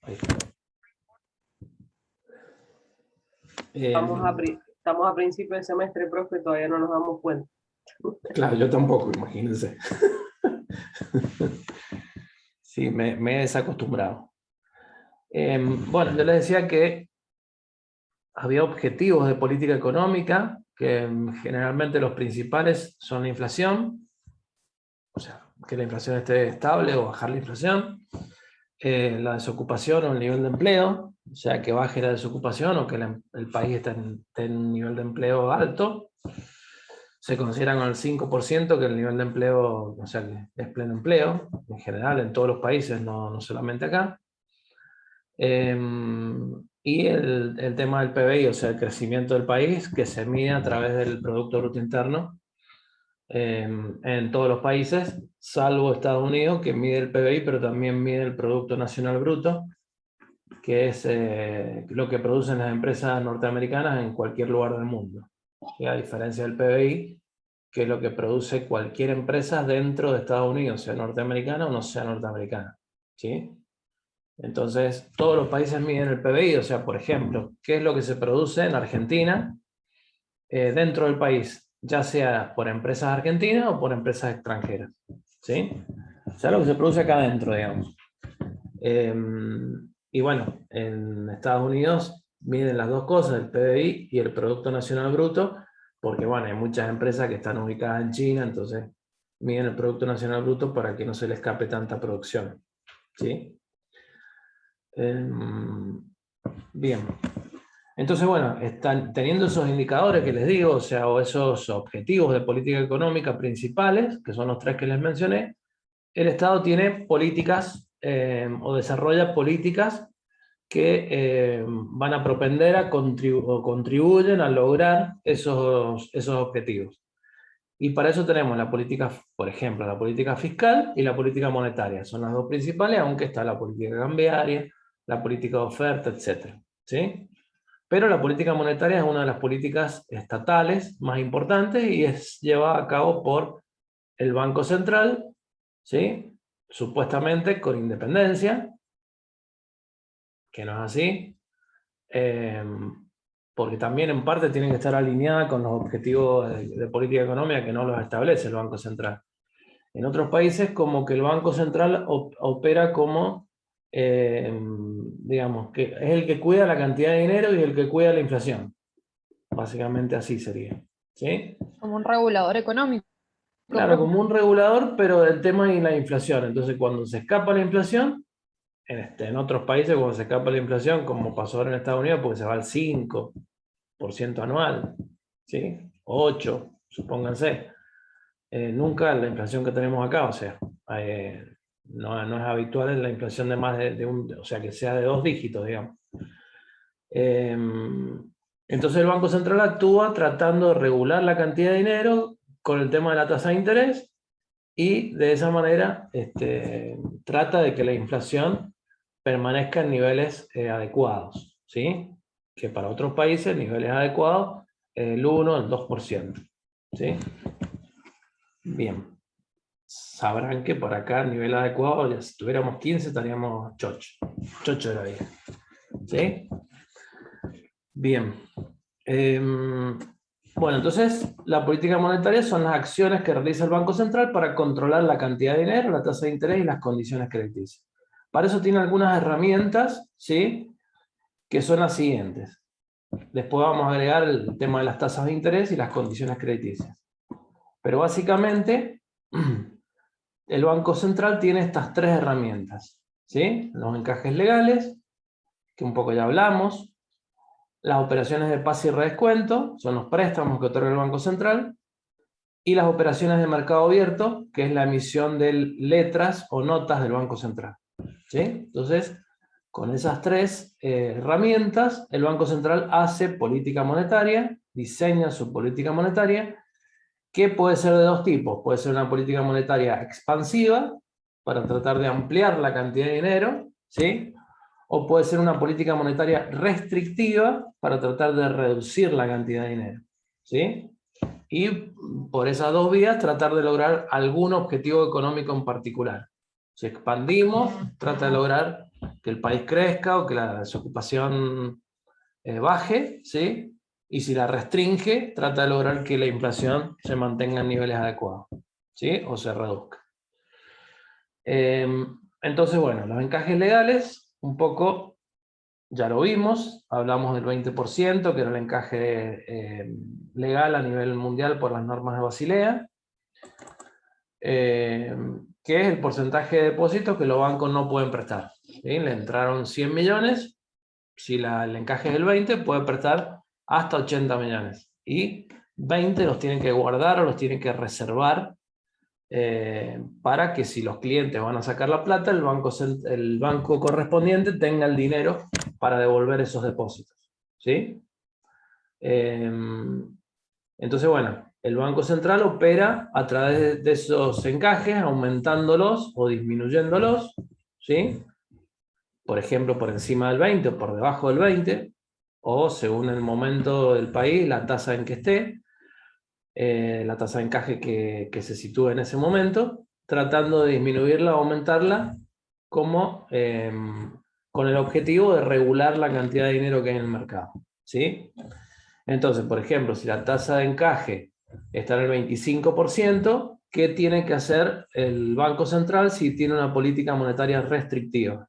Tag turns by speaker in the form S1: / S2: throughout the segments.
S1: Ahí está.
S2: Estamos a principio del semestre, profe, todavía no nos damos cuenta.
S1: Claro, yo tampoco, imagínense. Sí, me he desacostumbrado. Bueno, yo les decía que había objetivos de política económica, que generalmente los principales son la inflación, o sea, que la inflación esté estable o bajar la inflación, la desocupación o el nivel de empleo, o sea, que baje la desocupación o que el país esté en un nivel de empleo alto. Se considera con el 5% que el nivel de empleo, o sea, que es pleno empleo, en general, en todos los países, no solamente acá. Y el tema del PBI, o sea, el crecimiento del país, que se mide a través del Producto Bruto Interno en todos los países, salvo Estados Unidos, que mide el PBI, pero también mide el Producto Nacional Bruto, que es lo que producen las empresas norteamericanas en cualquier lugar del mundo. Y a diferencia del PBI, que es lo que produce cualquier empresa dentro de Estados Unidos, sea norteamericana o no sea norteamericana. ¿Sí? Entonces, todos los países miden el PBI, o sea, por ejemplo, ¿qué es lo que se produce en Argentina dentro del país? Ya sea por empresas argentinas o por empresas extranjeras. ¿Sí? O sea, lo que se produce acá adentro, digamos. Y bueno, en Estados Unidos miden las dos cosas, el PBI y el Producto Nacional Bruto, porque bueno, hay muchas empresas que están ubicadas en China, entonces miden el Producto Nacional Bruto para que no se le escape tanta producción. ¿Sí? Bien. Entonces, bueno, están teniendo esos indicadores que les digo, o sea, o esos objetivos de política económica principales, que son los tres que les mencioné, el Estado tiene políticas o desarrolla políticas que van a propender a o contribuyen a lograr esos objetivos. Y para eso tenemos la política, por ejemplo, la política fiscal y la política monetaria. Son las dos principales, aunque está la política cambiaria, la política de oferta, etc. ¿Sí? Pero la política monetaria es una de las políticas estatales más importantes y es llevada a cabo por el Banco Central, ¿sí? Supuestamente con independencia, que no es así, porque también en parte tienen que estar alineadas con los objetivos de política económica que no los establece el Banco Central. En otros países como que el Banco Central opera como, digamos, que es el que cuida la cantidad de dinero y el que cuida la inflación. Básicamente así sería. ¿Sí?
S3: Como un regulador económico.
S1: Claro, como un regulador, pero del tema de la inflación. Entonces, cuando se escapa la inflación, en otros países, cuando se escapa la inflación, como pasó ahora en Estados Unidos, porque se va al 5% anual, ¿sí? 8%, supónganse. Nunca la inflación que tenemos acá, o sea, no es habitual la inflación de más de o sea, que sea de 2 dígitos, digamos. Entonces el Banco Central actúa tratando de regular la cantidad de dinero con el tema de la tasa de interés y de esa manera trata de que la inflación permanezca en niveles adecuados, ¿sí? Que para otros países niveles adecuados el 1, el 2%, ¿sí? Bien. Sabrán que por acá nivel adecuado, ya si tuviéramos 15 estaríamos chocho de la vida, ¿sí? Bien. Bueno, entonces la política monetaria son las acciones que realiza el Banco Central para controlar la cantidad de dinero, la tasa de interés y las condiciones crediticias. Para eso tiene algunas herramientas, ¿sí? Que son las siguientes. Después vamos a agregar el tema de las tasas de interés y las condiciones crediticias. Pero básicamente, el Banco Central tiene estas tres herramientas, ¿sí? Los encajes legales, que un poco ya hablamos, las operaciones de pase y redescuento, son los préstamos que otorga el Banco Central, y las operaciones de mercado abierto, que es la emisión de letras o notas del Banco Central. ¿Sí? Entonces, con esas tres herramientas, el Banco Central hace política monetaria, diseña su política monetaria, que puede ser de dos tipos. Puede ser una política monetaria expansiva, para tratar de ampliar la cantidad de dinero, ¿sí? O puede ser una política monetaria restrictiva para tratar de reducir la cantidad de dinero, ¿sí? Y por esas dos vías tratar de lograr algún objetivo económico en particular. Si expandimos, trata de lograr que el país crezca o que la desocupación baje, ¿sí? Y si la restringe, trata de lograr que la inflación se mantenga en niveles adecuados, ¿sí? O se reduzca. Entonces, bueno, los encajes legales, un poco, ya lo vimos, hablamos del 20%, que era el encaje legal a nivel mundial por las normas de Basilea, que es el porcentaje de depósitos que los bancos no pueden prestar, ¿sí? Le entraron 100 millones, si el encaje es el 20, puede prestar hasta 80 millones. Y 20 los tienen que guardar o los tienen que reservar para que si los clientes van a sacar la plata, el banco correspondiente tenga el dinero para devolver esos depósitos, ¿sí? Entonces, bueno, el Banco Central opera a través de esos encajes, aumentándolos o disminuyéndolos, ¿sí? Por ejemplo, por encima del 20 o por debajo del 20, o según el momento del país, la tasa en que esté, la tasa de encaje que se sitúe en ese momento, tratando de disminuirla o aumentarla como, con el objetivo de regular la cantidad de dinero que hay en el mercado, ¿sí? Entonces, por ejemplo, si la tasa de encaje está en el 25%, ¿qué tiene que hacer el Banco Central si tiene una política monetaria restrictiva?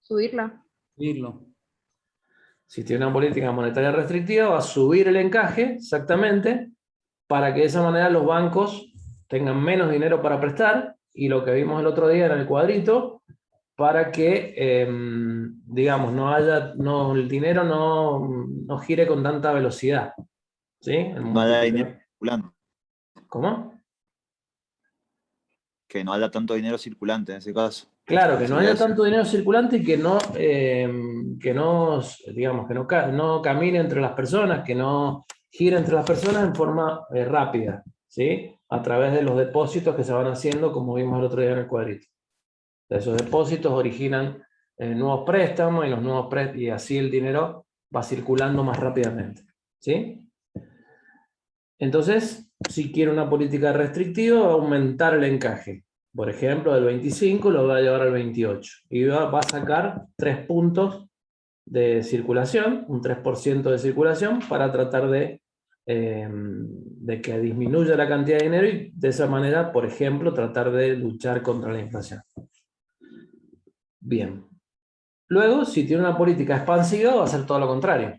S3: Subirla.
S4: Subirlo.
S1: Si tiene una política monetaria restrictiva, va a subir el encaje, exactamente, para que de esa manera los bancos tengan menos dinero para prestar, y lo que vimos el otro día en el cuadrito, para que, digamos, el dinero no gire con tanta velocidad, ¿sí?
S5: No haya dinero circulante.
S1: ¿Cómo?
S5: Que no haya tanto dinero circulante en ese caso.
S1: Claro, que no
S5: Sería
S1: haya
S5: eso.
S1: tanto dinero circulante y que no, digamos, no camine entre las personas, que no gire entre las personas en forma rápida, ¿sí? A través de los depósitos que se van haciendo, como vimos el otro día en el cuadrito. Esos depósitos originan nuevos préstamos, y los nuevos y así el dinero va circulando más rápidamente, ¿sí? Entonces, si quiere una política restrictiva, va a aumentar el encaje. Por ejemplo, del 25 lo va a llevar al 28. Y va a sacar 3 puntos de circulación, un 3% de circulación, para tratar de que disminuya la cantidad de dinero y de esa manera, por ejemplo, tratar de luchar contra la inflación. Bien. Luego, si tiene una política expansiva, va a hacer todo lo contrario,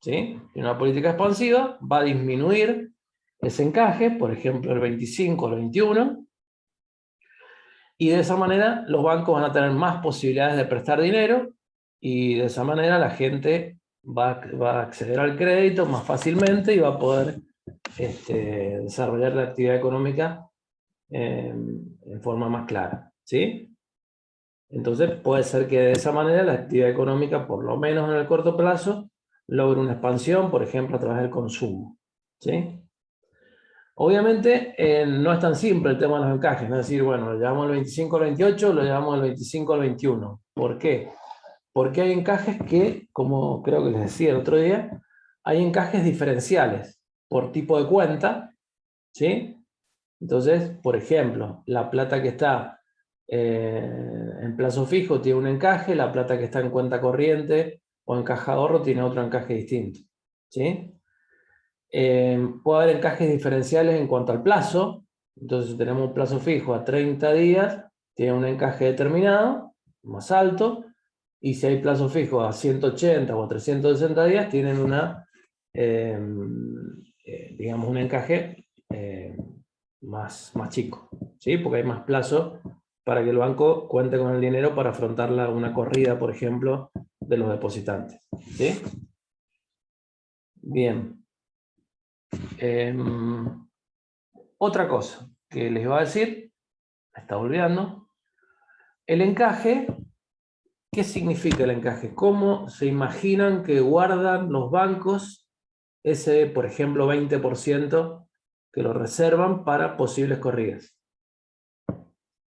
S1: ¿sí? Tiene una política expansiva, va a disminuir ese encaje, por ejemplo, el 25 o el 21, y de esa manera los bancos van a tener más posibilidades de prestar dinero, y de esa manera la gente va a acceder al crédito más fácilmente y va a poder desarrollar la actividad económica en forma más clara, ¿sí? Entonces puede ser que de esa manera la actividad económica, por lo menos en el corto plazo, logre una expansión, por ejemplo, a través del consumo, ¿sí? Obviamente no es tan simple el tema de los encajes, no es decir, bueno, lo llevamos al 25 al 28, lo llevamos al 25 al 21. ¿Por qué? Porque hay encajes que, como creo que les decía el otro día, hay encajes diferenciales por tipo de cuenta, ¿sí? Entonces, por ejemplo, la plata que está en plazo fijo tiene un encaje, la plata que está en cuenta corriente o en caja de ahorro tiene otro encaje distinto, ¿sí? Puede haber encajes diferenciales en cuanto al plazo. Entonces, si tenemos un plazo fijo a 30 días, tiene un encaje determinado, más alto, y si hay plazo fijo a 180 o a 360 días, tienen digamos, un encaje más chico, ¿sí? Porque hay más plazo para que el banco cuente con el dinero para afrontar una corrida, por ejemplo, de los depositantes, ¿sí? Bien. Otra cosa que les iba a decir, me estaba olvidando, el encaje. ¿Qué significa el encaje? ¿Cómo se imaginan que guardan los bancos ese, por ejemplo, 20% que lo reservan para posibles corridas?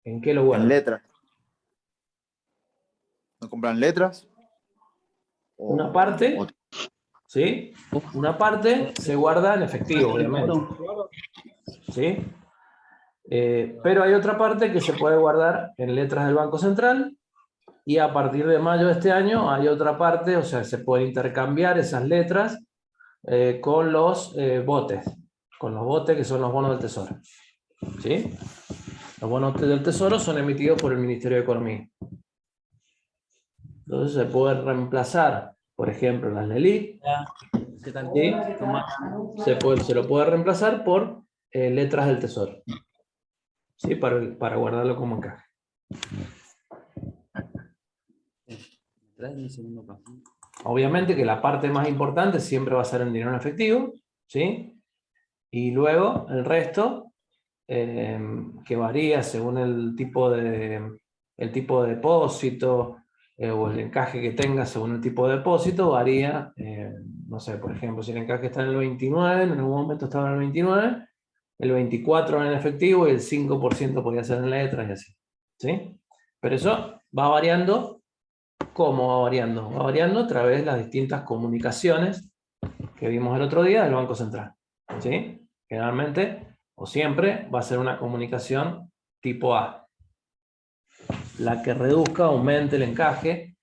S1: ¿En qué lo guardan?
S5: En letras. ¿No compran letras?
S1: Una parte, ¿sí? Una parte se guarda en efectivo, obviamente, ¿sí? Pero hay otra parte que se puede guardar en letras del Banco Central, y a partir de mayo de este año hay otra parte, o sea, se pueden intercambiar esas letras con los botes, que son los bonos del Tesoro. ¿Sí? Los bonos del Tesoro son emitidos por el Ministerio de Economía. Entonces se puede reemplazar, por ejemplo, las LELIQ,
S4: ¿Qué tal?
S1: ¿sí? Se lo puede reemplazar por letras del Tesoro, ¿sí? Para guardarlo como encaje.
S4: ¿Traes mi segundo café?
S1: Obviamente que la parte más importante siempre va a ser en dinero en efectivo, ¿sí? Y luego el resto, que varía según el tipo de depósito o el encaje que tenga según el tipo de depósito, varía, no sé, por ejemplo, si el encaje está en el 29, en algún momento estaba en el 29, el 24 en efectivo y el 5% podía ser en letras y así, ¿sí? Pero eso va variando. ¿Cómo va variando? Va variando a través de las distintas comunicaciones que vimos el otro día del Banco Central, ¿sí? Generalmente, o siempre, va a ser una comunicación tipo A, la que reduzca, aumente el encaje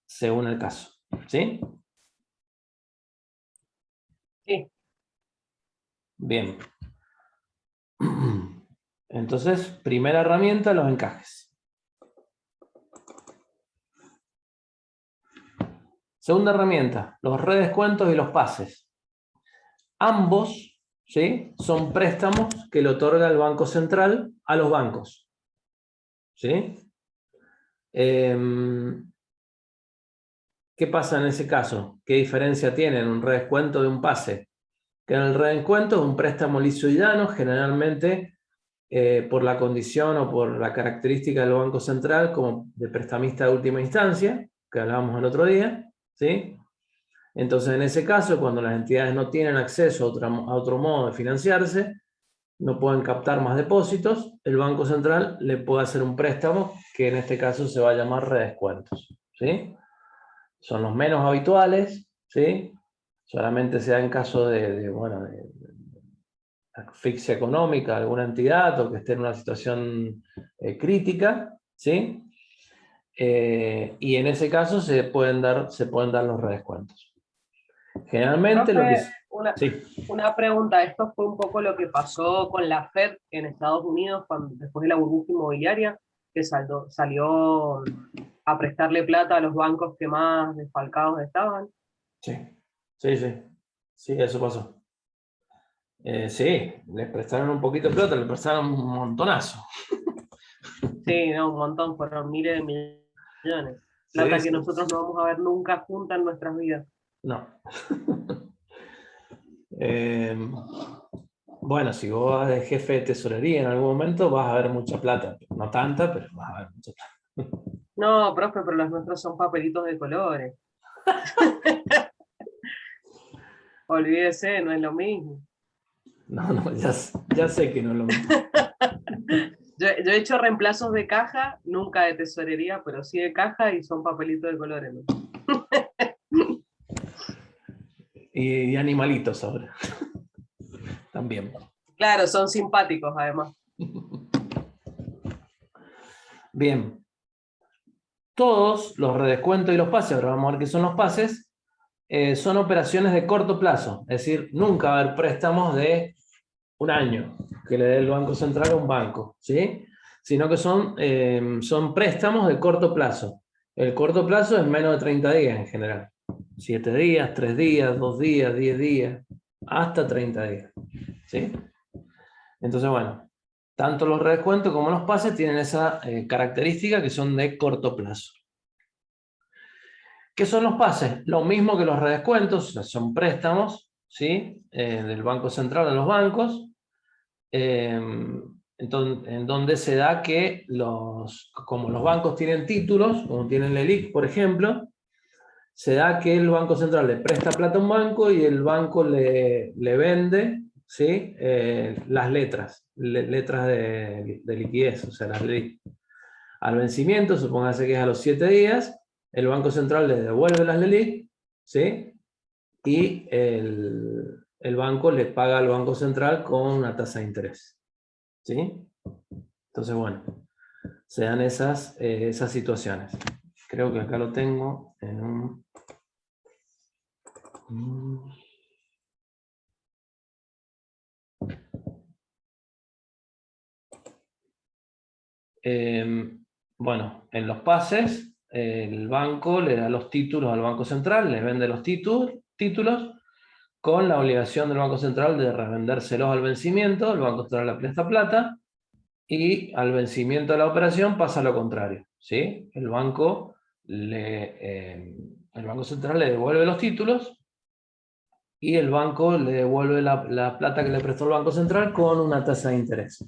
S1: según el caso, ¿sí?
S2: Sí.
S1: Bien. Entonces, primera herramienta, los encajes. Segunda herramienta, los redescuentos y los pases. Ambos, ¿sí?, son préstamos que le otorga el Banco Central a los bancos, ¿sí? ¿Qué pasa en ese caso? ¿Qué diferencia tienen un redescuento de un pase? Que en el redescuento es un préstamo liso y llano, generalmente por la condición o por la característica del Banco Central como de prestamista de última instancia, que hablábamos el otro día, ¿sí? Entonces, en ese caso, cuando las entidades no tienen acceso a otro modo de financiarse, no pueden captar más depósitos, el Banco Central le puede hacer un préstamo que en este caso se va a llamar redescuentos, ¿sí? Son los menos habituales, ¿sí? Solamente se da en caso de asfixia económica de alguna entidad o que esté en una situación crítica, ¿sí? Y en ese caso se pueden dar los redescuentos. Generalmente lo que...
S2: Profe,
S1: Sí.
S2: una pregunta. Esto fue un poco lo que pasó con la Fed en Estados Unidos después de la burbuja inmobiliaria, que salió a prestarle plata a los bancos que más desfalcados estaban.
S1: Sí, sí, sí. Sí, eso pasó. Sí, les prestaron un poquito de plata, les prestaron un montonazo.
S2: Sí, no, un montón, fueron miles de millones. Plata
S1: Sí,
S2: que
S1: sí.
S2: nosotros no vamos a ver nunca junta en nuestras vidas.
S1: No. Bueno, si vos vas de jefe de tesorería en algún momento, vas a ver mucha plata. No tanta, pero vas a ver mucha plata.
S2: No, profe, pero los nuestros son papelitos de colores. Olvídese, no es lo mismo.
S1: No, no, ya sé que no es lo mismo.
S2: Yo he hecho reemplazos de caja, nunca de tesorería, pero sí de caja y son papelitos de colores, ¿no?
S1: Y animalitos ahora. También.
S2: Claro, son simpáticos además.
S1: Bien. Todos los redescuentos y los pases, ahora vamos a ver qué son los pases, son operaciones de corto plazo. Es decir, nunca va a haber préstamos de un año que le dé el Banco Central a un banco, ¿sí? Sino que son préstamos de corto plazo. El corto plazo es menos de 30 días en general. 7 días, 3 días, 2 días, 10 días, hasta 30 días, ¿sí? Entonces, bueno, tanto los redescuentos como los pases tienen esa característica que son de corto plazo. ¿Qué son los pases? Lo mismo que los redescuentos, son préstamos, ¿sí? Del Banco Central a los bancos, en donde se da que como los bancos tienen títulos, como tienen la LELIQ, por ejemplo, se da que el Banco Central le presta plata a un banco y el banco le vende, ¿sí? Las letras de liquidez, o sea, las LELIQ. Al vencimiento, supóngase que es a los 7 días, el Banco Central le devuelve las LELIQ, ¿sí? Y el banco le paga al Banco Central con una tasa de interés, ¿sí? Entonces, bueno, se dan esas situaciones. Creo que acá lo tengo en un... Bueno, en los pases, el banco le da los títulos al Banco Central, le vende los títulos con la obligación del Banco Central de revendérselos al vencimiento. El Banco Central le presta plata y al vencimiento de la operación pasa lo contrario, ¿sí? El Banco Central le devuelve los títulos y el banco le devuelve la plata que le prestó el Banco Central con una tasa de interés.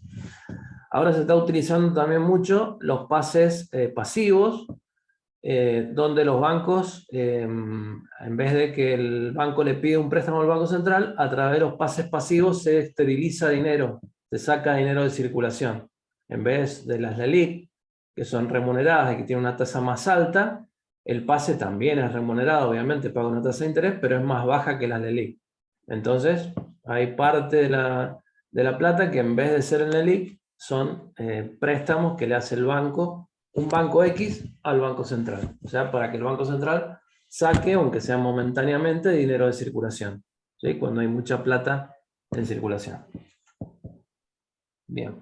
S1: Ahora se está utilizando también mucho los pases pasivos, donde los bancos, en vez de que el banco le pida un préstamo al Banco Central, a través de los pases pasivos se esteriliza dinero, se saca dinero de circulación. En vez de las LELIQ, que son remuneradas y que tienen una tasa más alta, el pase también es remunerado, obviamente paga una tasa de interés, pero es más baja que las LELIQ. Entonces, hay parte de la plata que en vez de ser en LELIQ, son préstamos que le hace el banco, un banco X, al Banco Central. O sea, para que el Banco Central saque, aunque sea momentáneamente, dinero de circulación, ¿sí? Cuando hay mucha plata en circulación. Bien.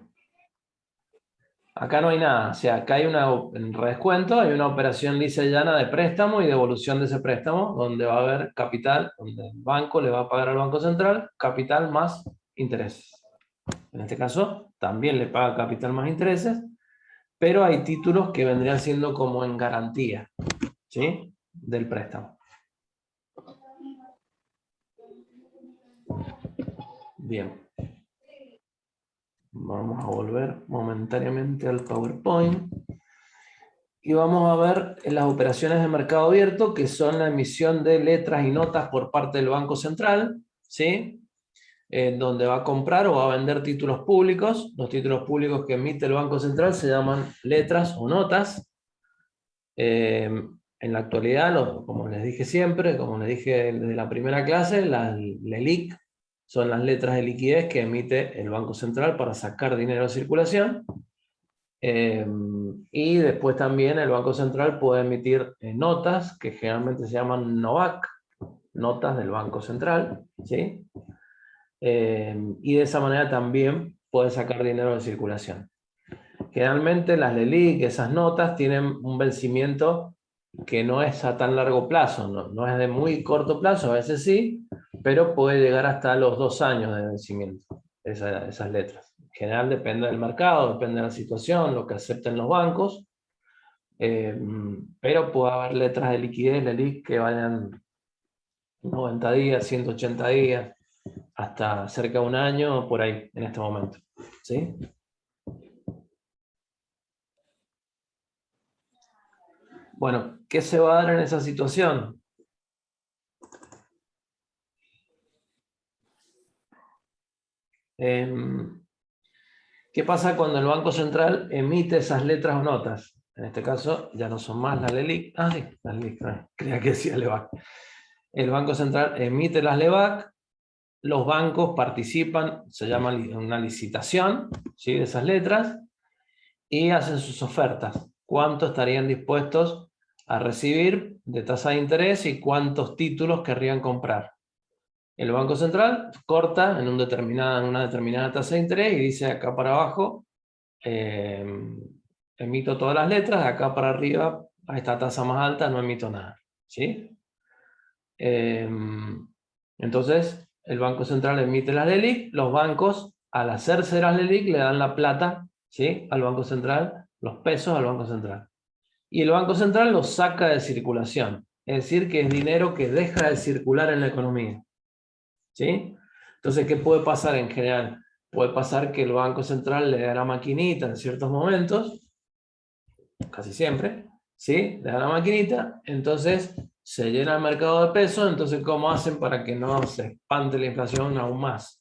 S1: Acá no hay nada, o sea, acá hay en redescuento, hay una operación lisa y llana de préstamo y devolución de ese préstamo, donde va a haber capital, donde el banco le va a pagar al Banco Central capital más intereses. En este caso, también le paga capital más intereses, pero hay títulos que vendrían siendo como en garantía, ¿sí? Del préstamo. Bien. Vamos a volver momentáneamente al PowerPoint. Y vamos a ver las operaciones de mercado abierto, que son la emisión de letras y notas por parte del Banco Central, ¿sí? Donde va a comprar o va a vender títulos públicos. Los títulos públicos que emite el Banco Central se llaman letras o notas. En la actualidad, como les dije siempre, como les dije desde la primera clase, las LELIQ son las letras de liquidez que emite el Banco Central para sacar dinero de circulación. Y después también el Banco Central puede emitir notas, que generalmente se llaman NOVAC, notas del Banco Central, ¿sí? Y de esa manera también puede sacar dinero de circulación. Generalmente las LELIQ, esas notas, tienen un vencimiento que no es a tan largo plazo, no es de muy corto plazo, a veces sí, pero puede llegar hasta los 2 años de vencimiento, esas letras. En general depende del mercado, depende de la situación, lo que acepten los bancos, pero puede haber letras de liquidez, LELIQ, que vayan 90 días, 180 días, hasta cerca de 1 año, por ahí, en este momento, ¿sí? Bueno, ¿qué se va a dar en esa situación? ¿Qué pasa cuando el Banco Central emite esas letras o notas? En este caso ya no son más las LELIQ. Ah, sí, las LELIQ, creía que decía LEVAC. El Banco Central emite las LEVAC, los bancos participan, se llama una licitación, ¿sí?, de esas letras, y hacen sus ofertas. ¿Cuánto estarían dispuestos a recibir de tasa de interés y cuántos títulos querrían comprar? El Banco Central corta en una determinada tasa de interés y dice acá para abajo, emito todas las letras, acá para arriba, a esta tasa más alta no emito nada, ¿sí? Entonces, el Banco Central emite las LELIQ, los bancos, al hacerse las LELIQ, le dan la plata, ¿sí?, al Banco Central, los pesos al Banco Central. Y el Banco Central los saca de circulación, es decir, que es dinero que deja de circular en la economía, ¿sí? Entonces, ¿qué puede pasar en general? Puede pasar que el Banco Central le da la maquinita en ciertos momentos, casi siempre, ¿sí? Le da la maquinita, entonces se llena el mercado de pesos, entonces ¿cómo hacen para que no se espante la inflación aún más?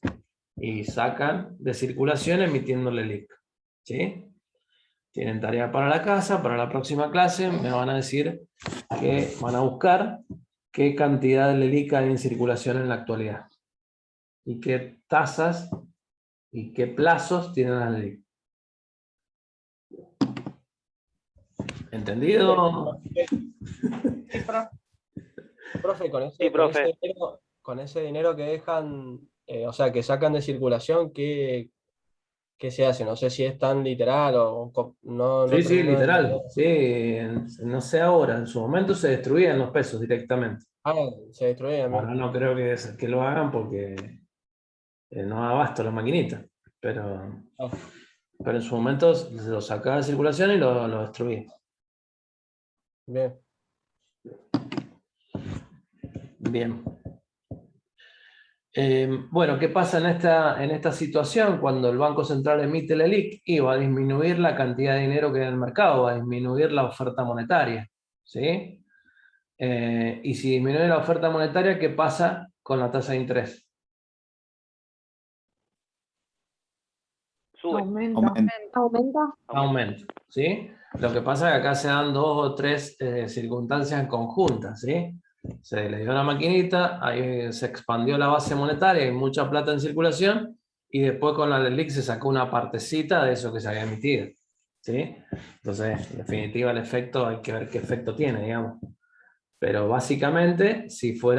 S1: Y sacan de circulación emitiendo LELIQ, ¿sí? Tienen tarea para la casa, para la próxima clase me van a decir que van a buscar qué cantidad de LELIQ hay en circulación en la actualidad y qué tasas y qué plazos tienen las LELIQ. ¿Entendido?
S6: Sí, profe,
S7: Sí, profe.
S6: con ese dinero que dejan, o sea, que sacan de circulación, ¿qué se hace? No sé si es tan literal o no
S1: Sí, sí,
S6: termino de entender.
S1: literal. Sí, no sé ahora, en su momento se destruían los pesos directamente.
S6: Ah, se destruye también.
S1: Ahora no creo que lo hagan porque no da abasto la maquinita. Pero
S6: Ah,
S1: en su momento se lo sacaba de circulación y lo destruía.
S6: bien.
S1: Bien. Bueno, ¿qué pasa en esta situación cuando el Banco Central emite el ELIC? Y va a disminuir la cantidad de dinero que hay en el mercado, va a disminuir la oferta monetaria. ¿Sí? Y si disminuye la oferta monetaria, ¿qué pasa con la tasa de interés?
S7: Sube.
S3: Aumenta.
S1: Aumenta. ¿Sí? Lo que pasa es que acá se dan 2 o 3 circunstancias conjuntas. ¿Sí? Se le dio la maquinita, ahí se expandió la base monetaria, hay mucha plata en circulación, y después con la LELIC se sacó una partecita de eso que se había emitido. ¿Sí? Entonces, en definitiva, el efecto, hay que ver qué efecto tiene, digamos. Pero básicamente, si el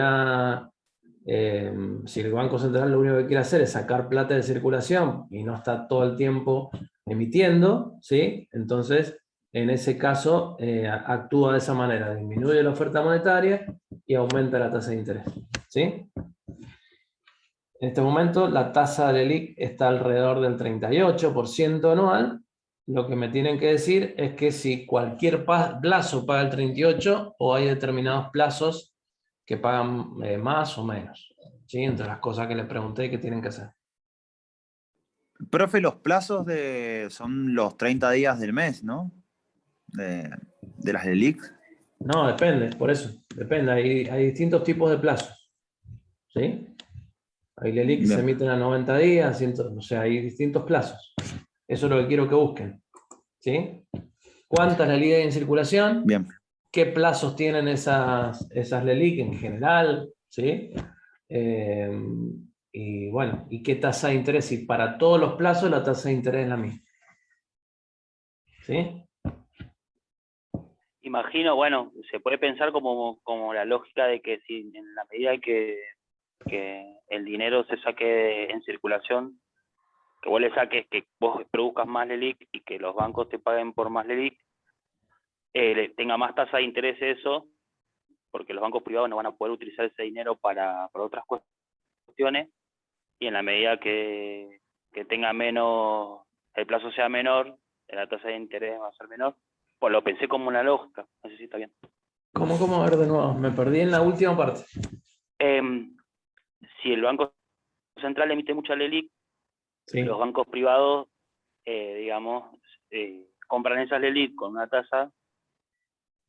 S1: Banco Central lo único que quiere hacer es sacar plata de circulación y no está todo el tiempo emitiendo, ¿sí? Entonces, en ese caso, actúa de esa manera, disminuye la oferta monetaria y aumenta la tasa de interés, ¿sí? En este momento, la tasa del ELIC está alrededor del 38% anual. Lo que me tienen que decir es que si cualquier plazo paga el 38% o hay determinados plazos que pagan más o menos. ¿Sí? Entre las cosas que les pregunté que tienen que hacer.
S5: Profe, los plazos son los 30 días del mes, ¿no? De las LELIC.
S1: No, depende, por eso. Depende, hay distintos tipos de plazos. ¿Sí? Hay LELIC que se
S5: Bien.
S1: emiten a 90 días, o sea, hay distintos plazos. Eso es lo que quiero que busquen. ¿Sí? ¿Cuántas LELIC hay en circulación?
S5: Bien.
S1: ¿Qué plazos tienen esas LELIC en general? ¿Sí? Y bueno, ¿y qué tasa de interés? Y para todos los plazos la tasa de interés es la misma. ¿Sí?
S7: Imagino, bueno, se puede pensar como la lógica de que si en la medida que el dinero se saque en circulación, que vos le saques, que vos produzcas más LELIC y que los bancos te paguen por más LELIC, tenga más tasa de interés eso, porque los bancos privados no van a poder utilizar ese dinero para otras cuestiones, y en la medida que tenga menos, el plazo sea menor, la tasa de interés va a ser menor. Pues lo pensé como una lógica, no sé si está bien.
S1: ¿Cómo? A ver de nuevo, me perdí en la última parte.
S7: Si el Banco Central emite mucha LELIC,
S1: Sí.
S7: los bancos privados, digamos, compran esas LELIC con una tasa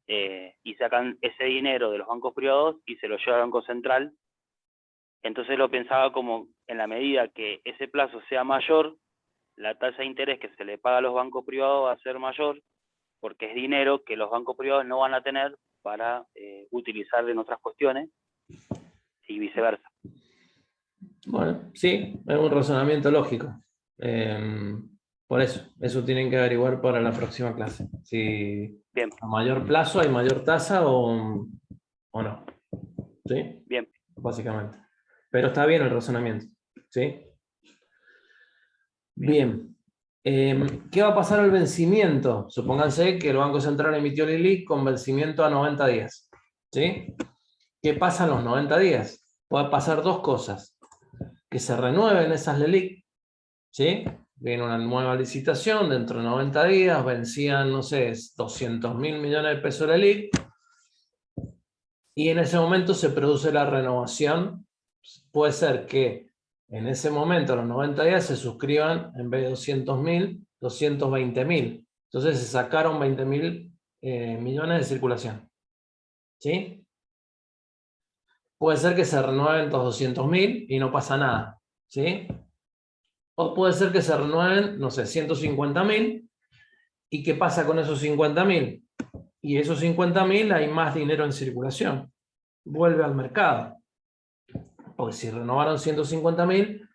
S7: y sacan ese dinero de los bancos privados y se lo lleva al Banco Central. Entonces lo pensaba como en la medida que ese plazo sea mayor, la tasa de interés que se le paga a los bancos privados va a ser mayor, porque es dinero que los bancos privados no van a tener para utilizar en otras cuestiones y viceversa.
S1: Bueno, sí, es un razonamiento lógico. Por eso tienen que averiguar para la próxima clase. Si
S7: Bien.
S1: a mayor plazo hay mayor tasa o no. ¿Sí?
S7: Bien.
S1: Básicamente. Pero está bien el razonamiento. ¿Sí? Bien. ¿Qué va a pasar al vencimiento? Supónganse que el Banco Central emitió el LELIC con vencimiento a 90 días. ¿Sí? ¿Qué pasa en los 90 días? Puede pasar dos cosas. Que se renueven esas LELIC. ¿Sí? Viene una nueva licitación dentro de 90 días, vencían, no sé, 200.000 millones de pesos de LELIC, y en ese momento se produce la renovación. Puede ser que en ese momento, a los 90 días, se suscriban, en vez de 200.000, 220.000. Entonces se sacaron 20.000 millones de circulación. ¿Sí? Puede ser que se renueven los 200.000 y no pasa nada. ¿Sí? O puede ser que se renueven, no sé, 150.000. ¿Y qué pasa con esos 50.000? Y esos 50.000 hay más dinero en circulación. Vuelve al mercado. Porque si renovaron 150.000,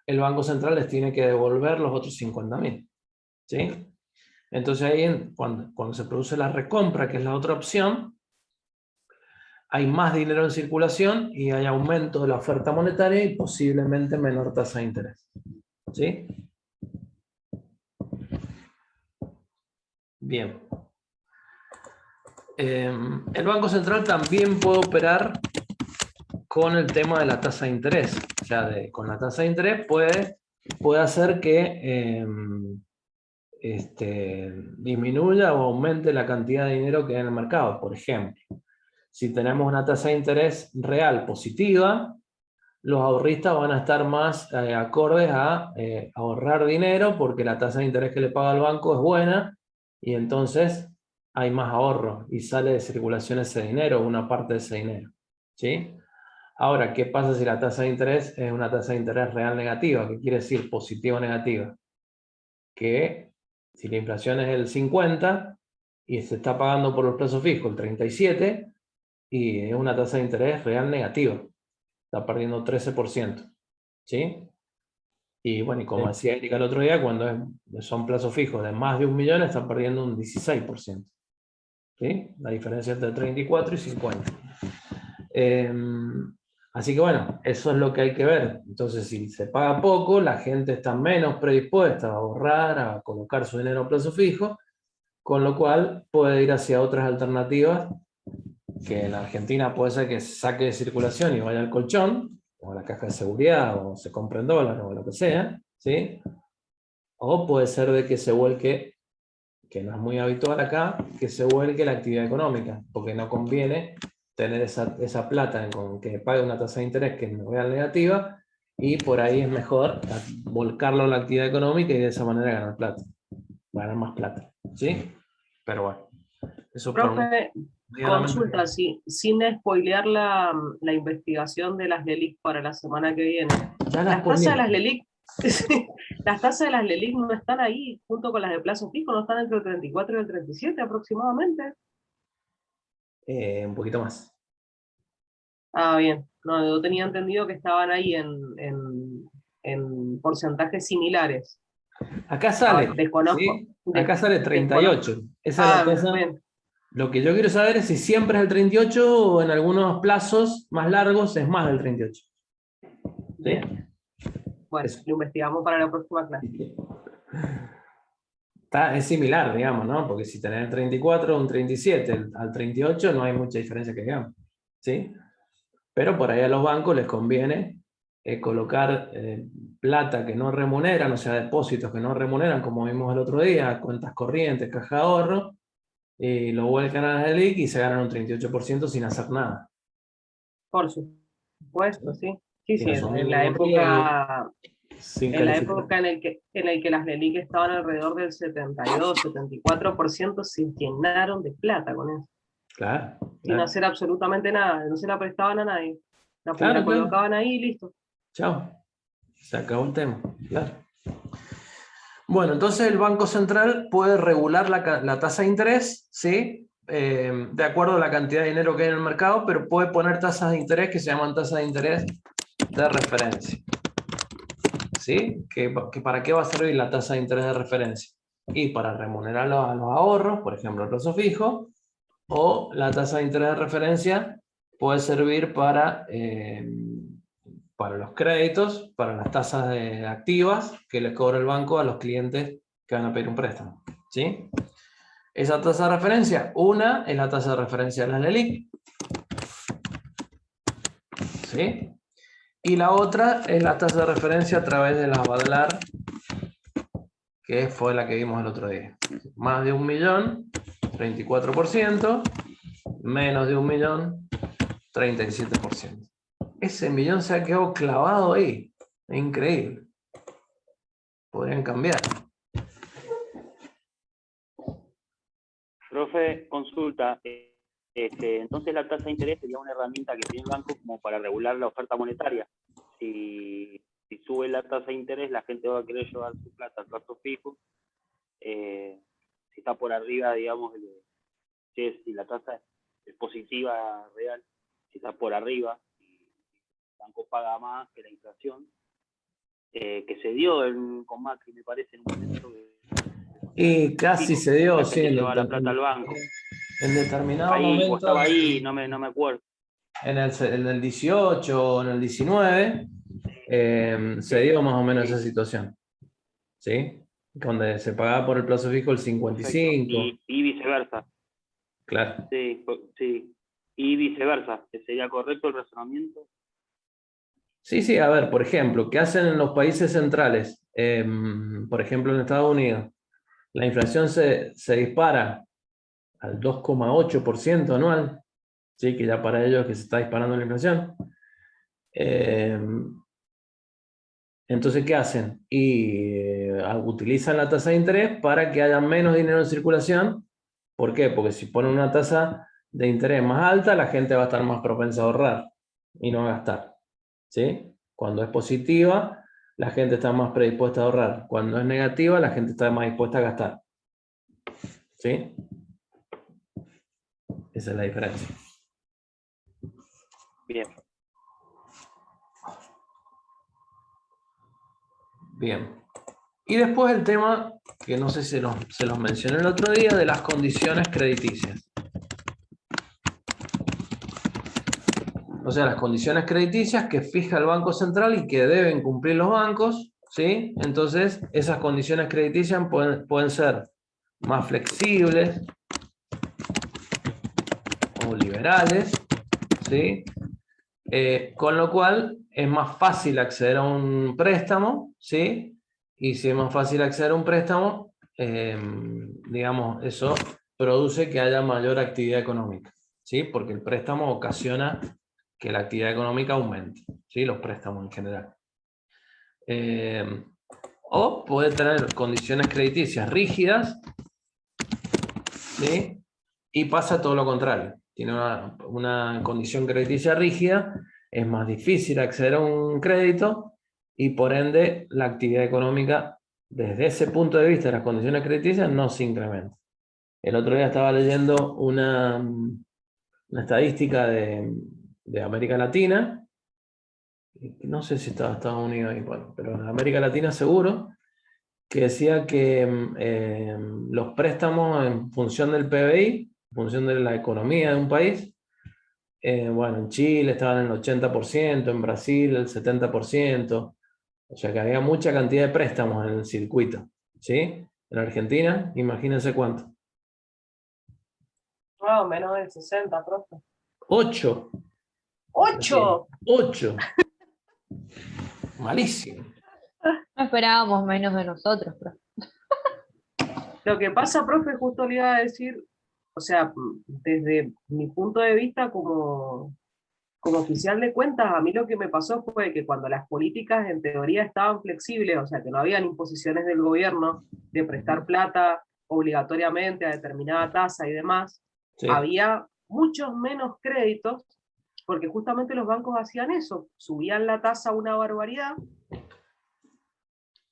S1: el Banco Central les tiene que devolver los otros 50.000. ¿Sí? Entonces ahí cuando se produce la recompra, que es la otra opción, hay más dinero en circulación y hay aumento de la oferta monetaria y posiblemente menor tasa de interés. ¿Sí? Bien. El Banco Central también puede operar con el tema de la tasa de interés. O sea, con la tasa de interés puede hacer que disminuya o aumente la cantidad de dinero que hay en el mercado. Por ejemplo, si tenemos una tasa de interés real positiva, los ahorristas van a estar más acordes a ahorrar dinero porque la tasa de interés que le paga el banco es buena y entonces hay más ahorro y sale de circulación ese dinero, una parte de ese dinero. ¿Sí? Ahora, ¿qué pasa si la tasa de interés es una tasa de interés real negativa? ¿Qué quiere decir positiva o negativa? Que si la inflación es el 50 y se está pagando por los plazos fijos el 37 y es una tasa de interés real negativa, está perdiendo 13%. ¿Sí? Y bueno, y como decía Erika el otro día, cuando son plazos fijos de más de 1 millón, están perdiendo un 16%. ¿Sí? La diferencia entre 34 y 50. Así que bueno, eso es lo que hay que ver. Entonces, si se paga poco, la gente está menos predispuesta a ahorrar, a colocar su dinero a plazo fijo, con lo cual puede ir hacia otras alternativas que en la Argentina puede ser que se saque de circulación y vaya al colchón, o a la caja de seguridad, o se compre en dólares, o lo que sea, ¿sí? O puede ser de que se vuelque, que no es muy habitual acá, que se vuelque la actividad económica, porque no conviene tener esa plata con que pague una tasa de interés que es real negativa, y por ahí es mejor volcarlo a la actividad económica y de esa manera ganar plata, ganar más plata, ¿sí? Pero bueno, eso por un...
S2: Profe, consulta, sin spoilear la investigación de las LELIC para la semana que viene.
S1: Ya
S2: Las tasas de las LELIC, las tasas de las LELIC no están ahí junto con las de plazo fijo, no están entre el 34 y el 37 aproximadamente.
S1: Un poquito más.
S2: Ah, bien. No, yo tenía entendido que estaban ahí en porcentajes similares.
S1: Acá sale,
S2: Desconozco.
S1: ¿sí? Acá sale 38. Esa es la tasa.
S2: Bien.
S1: Lo que yo quiero saber es si siempre es el 38 o en algunos plazos más largos es más del 38. ¿Sí?
S2: Bueno,
S1: Eso.
S2: lo investigamos para la próxima clase.
S1: Es similar, digamos, ¿no? Porque si tenés el 34 o un 37 al 38 no hay mucha diferencia que digamos. ¿Sí? Pero por ahí a los bancos les conviene colocar plata que no remuneran, o sea, depósitos que no remuneran, como vimos el otro día, cuentas corrientes, caja de ahorro, y lo vuelcan a la LELIQ y se ganan un 38% sin hacer nada.
S2: Por supuesto, sí. Sí, sí,
S1: Sin asumir
S2: en la
S1: ningún riesgo,
S2: época,
S1: sin
S2: en la
S1: calificar.
S2: época en el que las LELIC estaban alrededor del 72-74%, se llenaron de plata con eso.
S1: Claro,
S2: Sin
S1: claro.
S2: hacer absolutamente nada, no se la prestaban a nadie. La
S1: Claro, claro.
S2: colocaban ahí y listo.
S1: Chao. Se acabó el tema. Claro. Bueno, entonces el Banco Central puede regular la tasa de interés, ¿sí? De acuerdo a la cantidad de dinero que hay en el mercado, pero puede poner tasas de interés que se llaman tasas de interés de referencia. ¿Sí? ¿Para qué va a servir la tasa de interés de referencia? Y para remunerar a los ahorros, por ejemplo, el plazo fijo, o la tasa de interés de referencia puede servir para los créditos, para las tasas activas que le cobra el banco a los clientes que van a pedir un préstamo. ¿Sí? Esa tasa de referencia, una es la tasa de referencia de las LELIQ, ¿sí? Y la otra es la tasa de referencia a través de las Badlar, que fue la que vimos el otro día. Más de 1 millón, 34%, menos de 1 millón, 37%. Ese millón se ha quedado clavado ahí. Es increíble. Podrían cambiar.
S7: Profe, consulta. Entonces la tasa de interés sería una herramienta que tiene el banco como para regular la oferta monetaria. Si sube la tasa de interés, la gente va a querer llevar su plata al plazo fijo. Si está por arriba, digamos, si la tasa es positiva real, si está por arriba, y el banco paga más que la inflación, que se dio con Macri, me parece, en un momento
S1: Y casi se dio,
S7: la
S1: sí,
S7: gente lleva la plata al banco.
S1: en determinado
S7: Ahí, o
S1: momento,
S7: estaba ahí, no me acuerdo.
S1: en el 18 o en el 19, se dio más o menos esa situación. ¿Sí? Donde se pagaba por el plazo fijo el
S7: Perfecto.
S1: 55.
S7: Y viceversa.
S1: Claro.
S7: Sí, sí. Y viceversa, que sería correcto el razonamiento.
S1: Sí, sí, a ver, por ejemplo, ¿qué hacen en los países centrales? Por ejemplo, en Estados Unidos, la inflación se dispara al 2,8% anual, ¿sí? Que ya para ellos que se está disparando la inflación. Entonces, ¿qué hacen? Utilizan la tasa de interés para que haya menos dinero en circulación. ¿Por qué? Porque si ponen una tasa de interés más alta, la gente va a estar más propensa a ahorrar y no a gastar. ¿Sí? Cuando es positiva, la gente está más predispuesta a ahorrar. Cuando es negativa, la gente está más dispuesta a gastar. ¿Sí? Esa es la diferencia.
S7: Bien.
S1: Bien. Y después el tema, que no sé si se los mencioné el otro día, de las condiciones crediticias. O sea, las condiciones crediticias que fija el Banco Central y que deben cumplir los bancos, ¿sí? Entonces, esas condiciones crediticias pueden ser más flexibles o liberales, ¿sí? Con lo cual es más fácil acceder a un préstamo, ¿sí? Y si es más fácil acceder a un préstamo, digamos, eso produce que haya mayor actividad económica, ¿sí? Porque el préstamo ocasiona que la actividad económica aumente, ¿sí? Los préstamos en general. O puede tener condiciones crediticias rígidas, ¿sí? Y pasa todo lo contrario. Tiene una condición crediticia rígida, es más difícil acceder a un crédito y por ende la actividad económica desde ese punto de vista de las condiciones crediticias no se incrementa. El otro día estaba leyendo una estadística de América Latina, no sé si estaba Estados Unidos ahí, bueno, pero en América Latina seguro, que decía que los préstamos en función del PBI, en función de la economía de un país, bueno, en Chile estaban en el 80%, en Brasil el 70%, o sea que había mucha cantidad de préstamos en el circuito, ¿sí? En Argentina, imagínense cuánto.
S2: No, menos del 60, profe.
S1: 8.
S2: ¡8!
S1: 8. Malísimo.
S3: No esperábamos menos de nosotros, pero
S2: Lo que pasa, profe, justo le iba a decir, o sea, desde mi punto de vista como oficial de cuentas, a mí lo que me pasó fue que cuando las políticas en teoría estaban flexibles, o sea, que no habían imposiciones del gobierno de prestar plata obligatoriamente a determinada tasa y demás,
S1: Sí.
S2: había muchos menos créditos, porque justamente los bancos hacían eso, subían la tasa una barbaridad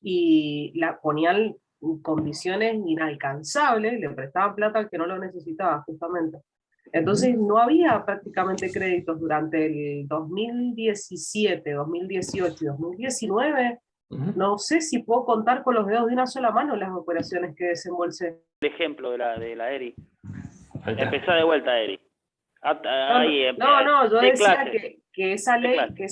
S2: y la ponían en condiciones inalcanzables, le prestaban plata al que no lo necesitaba justamente. Entonces no había prácticamente créditos durante el 2017, 2018 y 2019. No sé si puedo contar con los dedos de una sola mano las operaciones que desembolsé.
S7: El ejemplo de la ERI.
S1: Ahí está.
S7: Empezá de vuelta, ERI.
S2: No, yo
S7: de
S2: decía
S7: clase.
S2: que esa
S7: De
S2: ley,
S7: clase.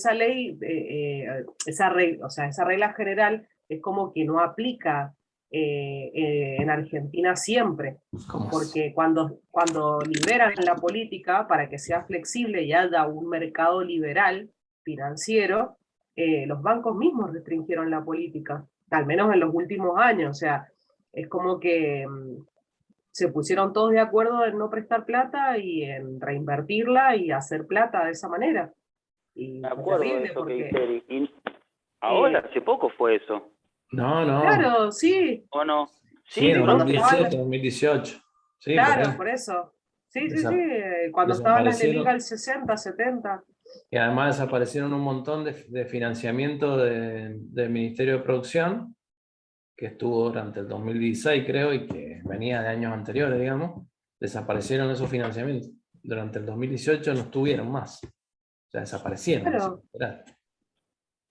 S2: esa regla, o sea, esa regla general es como que no aplica en Argentina siempre,
S1: ¿Cómo?
S2: porque cuando liberan la política para que sea flexible y haya un mercado liberal financiero, los bancos mismos restringieron la política, al menos en los últimos años, o sea, es como que se pusieron todos de acuerdo en no prestar plata y en reinvertirla y hacer plata de esa manera. Y
S7: Me
S2: fue
S7: acuerdo de
S2: terrible
S7: eso que dice
S2: porque,
S7: ERI. Y ahora, hace poco fue eso.
S1: No, no.
S2: claro, sí,
S7: ¿O no?
S1: Sí, en
S2: cuando estaban
S1: 2017,
S2: las,
S1: 2018. Sí,
S2: claro, por eso. Sí, cuando estaban las
S1: Desaparecieron.
S2: LELIGAL 60, 70.
S1: Y además desaparecieron un montón de financiamiento del Ministerio de Producción, que estuvo durante el 2016, creo, y que venía de años anteriores, digamos. Desaparecieron esos financiamientos. Durante el 2018 no estuvieron más. O sea, desaparecieron.
S2: Claro.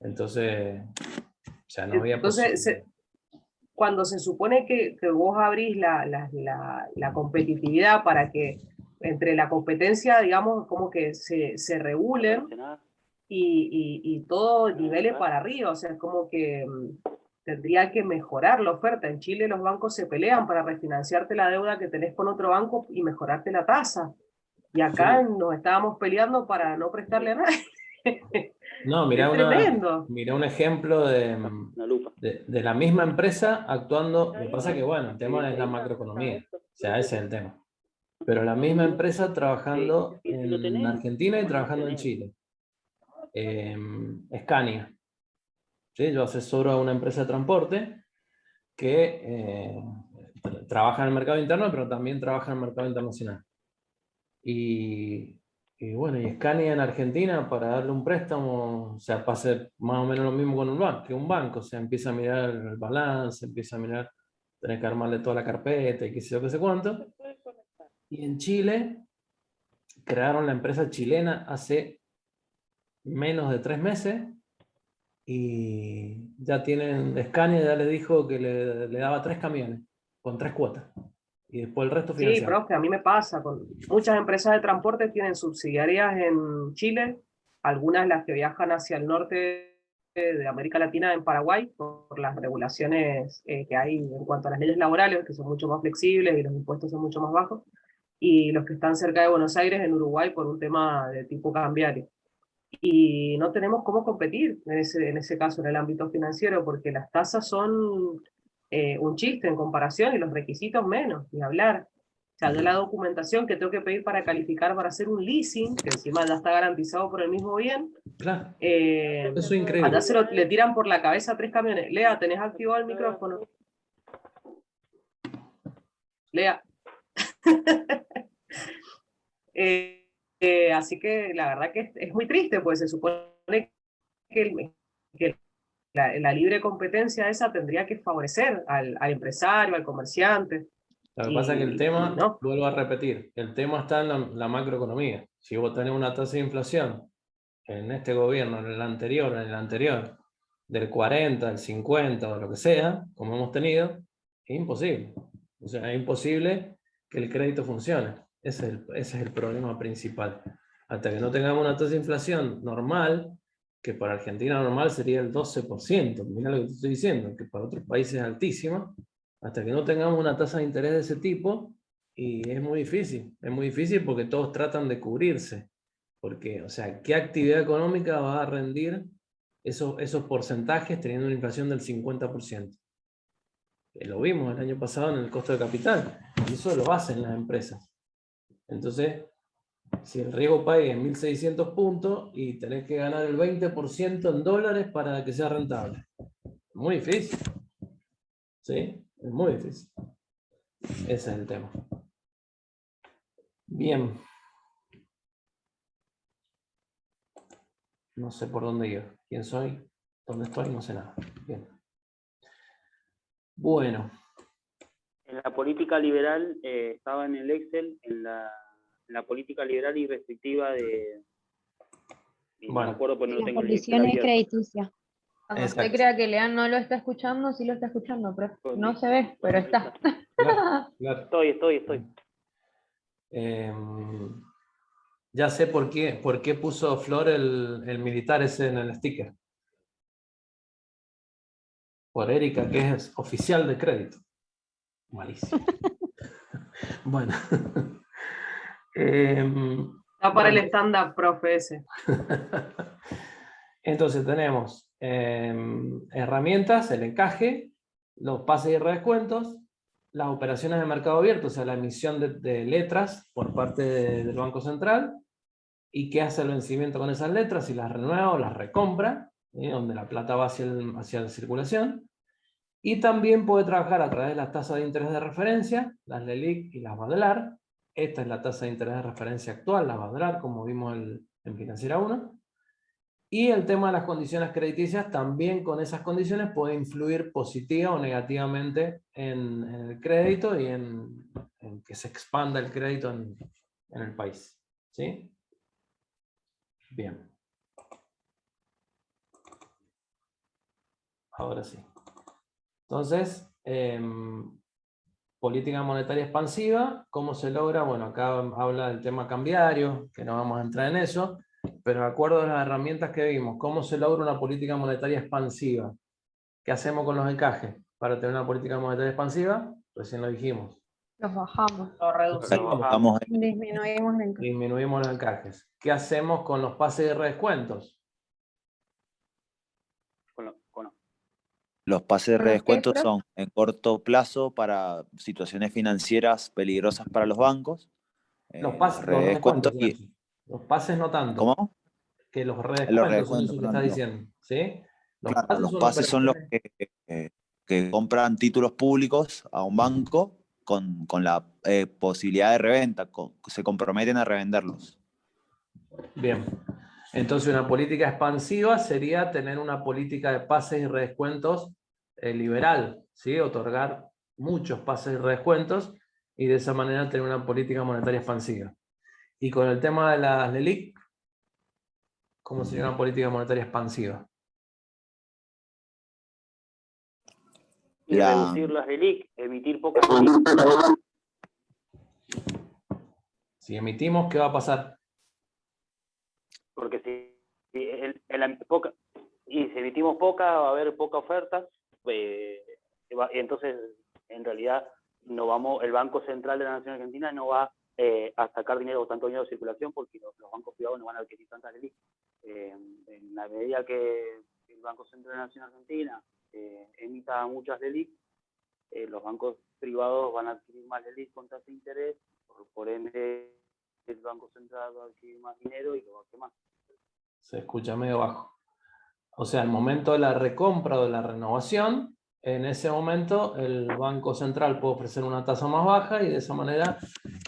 S1: Entonces, o sea, no había
S2: Entonces
S1: posibilidad.
S2: cuando se supone que vos abrís la competitividad para que entre la competencia, digamos, como que se regulen y todo nivele para arriba, o sea, es como que tendría que mejorar la oferta. En Chile los bancos se pelean para refinanciarte la deuda que tenés con otro banco y mejorarte la tasa. Y acá
S1: Sí.
S2: nos estábamos peleando para no prestarle a nadie.
S1: No,
S2: Es tremendo.
S1: mirá un ejemplo
S7: Una lupa.
S1: de la misma empresa actuando. Lo que pasa que, bueno, el tema es la macroeconomía. O sea, ese es el tema. Pero la misma empresa trabajando en Argentina y trabajando en Chile. Scania. ¿Sí? Yo asesoro a una empresa de transporte que trabaja en el mercado interno, pero también trabaja en el mercado internacional. Y bueno, y Scania en Argentina, para darle un préstamo, o sea, pasa más o menos lo mismo con un banco, o sea, empieza a mirar el balance, empieza a mirar, tenés que armarle toda la carpeta y qué sé yo, qué sé cuánto. Y en Chile, crearon la empresa chilena hace menos de 3 meses, y ya tienen, Scania ya le dijo que le daba 3 camiones, con 3 cuotas, y después el resto
S2: Sí,
S1: financiado.
S2: profe, a mí me pasa. Muchas empresas de transporte tienen subsidiarias en Chile, algunas las que viajan hacia el norte de América Latina, en Paraguay, por las regulaciones que hay en cuanto a las leyes laborales, que son mucho más flexibles y los impuestos son mucho más bajos, y los que están cerca de Buenos Aires, en Uruguay, por un tema de tipo cambiario. Y no tenemos cómo competir en ese caso, en el ámbito financiero, porque las tasas son un chiste en comparación y los requisitos menos, ni hablar. O sea, yo la documentación que tengo que pedir para calificar para hacer un leasing, que encima ya está garantizado por el mismo bien,
S1: Claro,
S2: eh,
S1: eso es increíble.
S2: allá le tiran por la cabeza 3 camiones. Lea, ¿tenés activado el micrófono? Lea. Así que la verdad que es muy triste, pues se supone que la libre competencia esa tendría que favorecer al empresario, al comerciante.
S1: Lo que pasa es que el
S2: Y
S1: tema,
S2: no,
S1: vuelvo a repetir, el tema está en la macroeconomía. Si vos tenés una tasa de inflación en este gobierno, en el anterior, del 40, del 50 o lo que sea, como hemos tenido, es imposible. O sea, es imposible que el crédito funcione. Ese es el problema principal. Hasta que no tengamos una tasa de inflación normal, que para Argentina normal sería el 12%, mira lo que te estoy diciendo, que para otros países es altísima, hasta que no tengamos una tasa de interés de ese tipo, y es muy difícil porque todos tratan de cubrirse. Porque, o sea, ¿qué actividad económica va a rendir esos porcentajes teniendo una inflación del 50%? Lo vimos el año pasado en el costo de capital, y eso lo hacen las empresas. Entonces, si el riesgo pague en 1.600 puntos y tenés que ganar el 20% en dólares para que sea rentable. Muy difícil. ¿Sí? Es muy difícil. Ese es el tema. Bien. No sé por dónde ir. ¿Quién soy? ¿Dónde estoy? No sé nada. Bien. Bueno.
S7: En la política liberal, estaba en el Excel, en la política liberal y restrictiva de... y no me
S1: Bueno.
S7: acuerdo porque no lo
S8: Las
S7: tengo en el Excel
S8: condiciones
S7: abierto.
S8: crediticias.
S3: Cuando usted
S1: Exacto.
S3: crea que Lean no lo está escuchando, sí lo está escuchando, pero no se ve, pero está.
S1: Claro, claro.
S7: Estoy.
S1: Ya sé por qué puso Flor el militar ese en el sticker. Por Erika, que es oficial de crédito. Malísimo. Bueno.
S2: está para el stand-up, profe, ese.
S1: Entonces tenemos herramientas, el encaje, los pases y redescuentos, las operaciones de mercado abierto, o sea, la emisión de letras por parte del Banco Central, y qué hace el vencimiento con esas letras, si las renueva o las recompra, donde la plata va hacia la circulación. Y también puede trabajar a través de las tasas de interés de referencia, las LELIQ y las Badelar. Esta es la tasa de interés de referencia actual, la Badelar, como vimos en Financiera 1. Y el tema de las condiciones crediticias, también con esas condiciones puede influir positiva o negativamente en el crédito y en que se expanda el crédito en el país. ¿Sí? Bien. Ahora sí. Entonces, política monetaria expansiva, ¿cómo se logra? Bueno, acá habla del tema cambiario, que no vamos a entrar en eso, pero de acuerdo a las herramientas que vimos, ¿cómo se logra una política monetaria expansiva? ¿Qué hacemos con los encajes para tener una política monetaria expansiva? Recién lo dijimos.
S3: Los bajamos.
S2: Lo reducimos.
S5: Estamos
S3: Disminuimos el encaje.
S1: Disminuimos los encajes. ¿Qué hacemos con los pases de redescuentos?
S5: Los pases de
S3: ¿Con los qué,
S5: redescuento
S3: prof?
S5: son en corto plazo para situaciones financieras peligrosas para los bancos.
S1: Los
S5: Los
S1: pases, los
S5: redescuentos
S1: redescuentos. Los pases no tanto.
S5: ¿Cómo?
S1: Que los
S5: Los
S1: redescuentos son
S5: redescuentos,
S1: eso que
S5: perdón,
S1: estás
S5: no.
S1: diciendo. ¿Sí? Los
S5: Claro,
S1: pases
S5: los
S1: son
S5: pases son los
S1: operaciones.
S5: que compran títulos públicos a un banco con la posibilidad de reventa, se comprometen a revenderlos.
S1: Bien. Entonces una política expansiva sería tener una política de pases y redescuentos liberal, ¿sí? Otorgar muchos pases y redescuentos y de esa manera tener una política monetaria expansiva. Y con el tema de las LELIC, ¿cómo sería una política monetaria expansiva?
S7: Y reducir las LELIC, emitir pocas LELIC.
S1: Si emitimos, ¿qué va a pasar?
S7: Porque si emitimos poca, va a haber poca oferta, entonces en realidad el Banco Central de la Nación Argentina no va a sacar tanto dinero de circulación, porque los bancos privados no van a adquirir tantas LELIC. En la medida que el Banco Central de la Nación Argentina emita muchas LELIC, los bancos privados van a adquirir más LELIC con tasa de interés, por ende el Banco Central va a adquirir más dinero y lo va a hacer más.
S1: Se escucha medio bajo. O sea, al momento de la recompra o de la renovación, en ese momento el Banco Central puede ofrecer una tasa más baja y de esa manera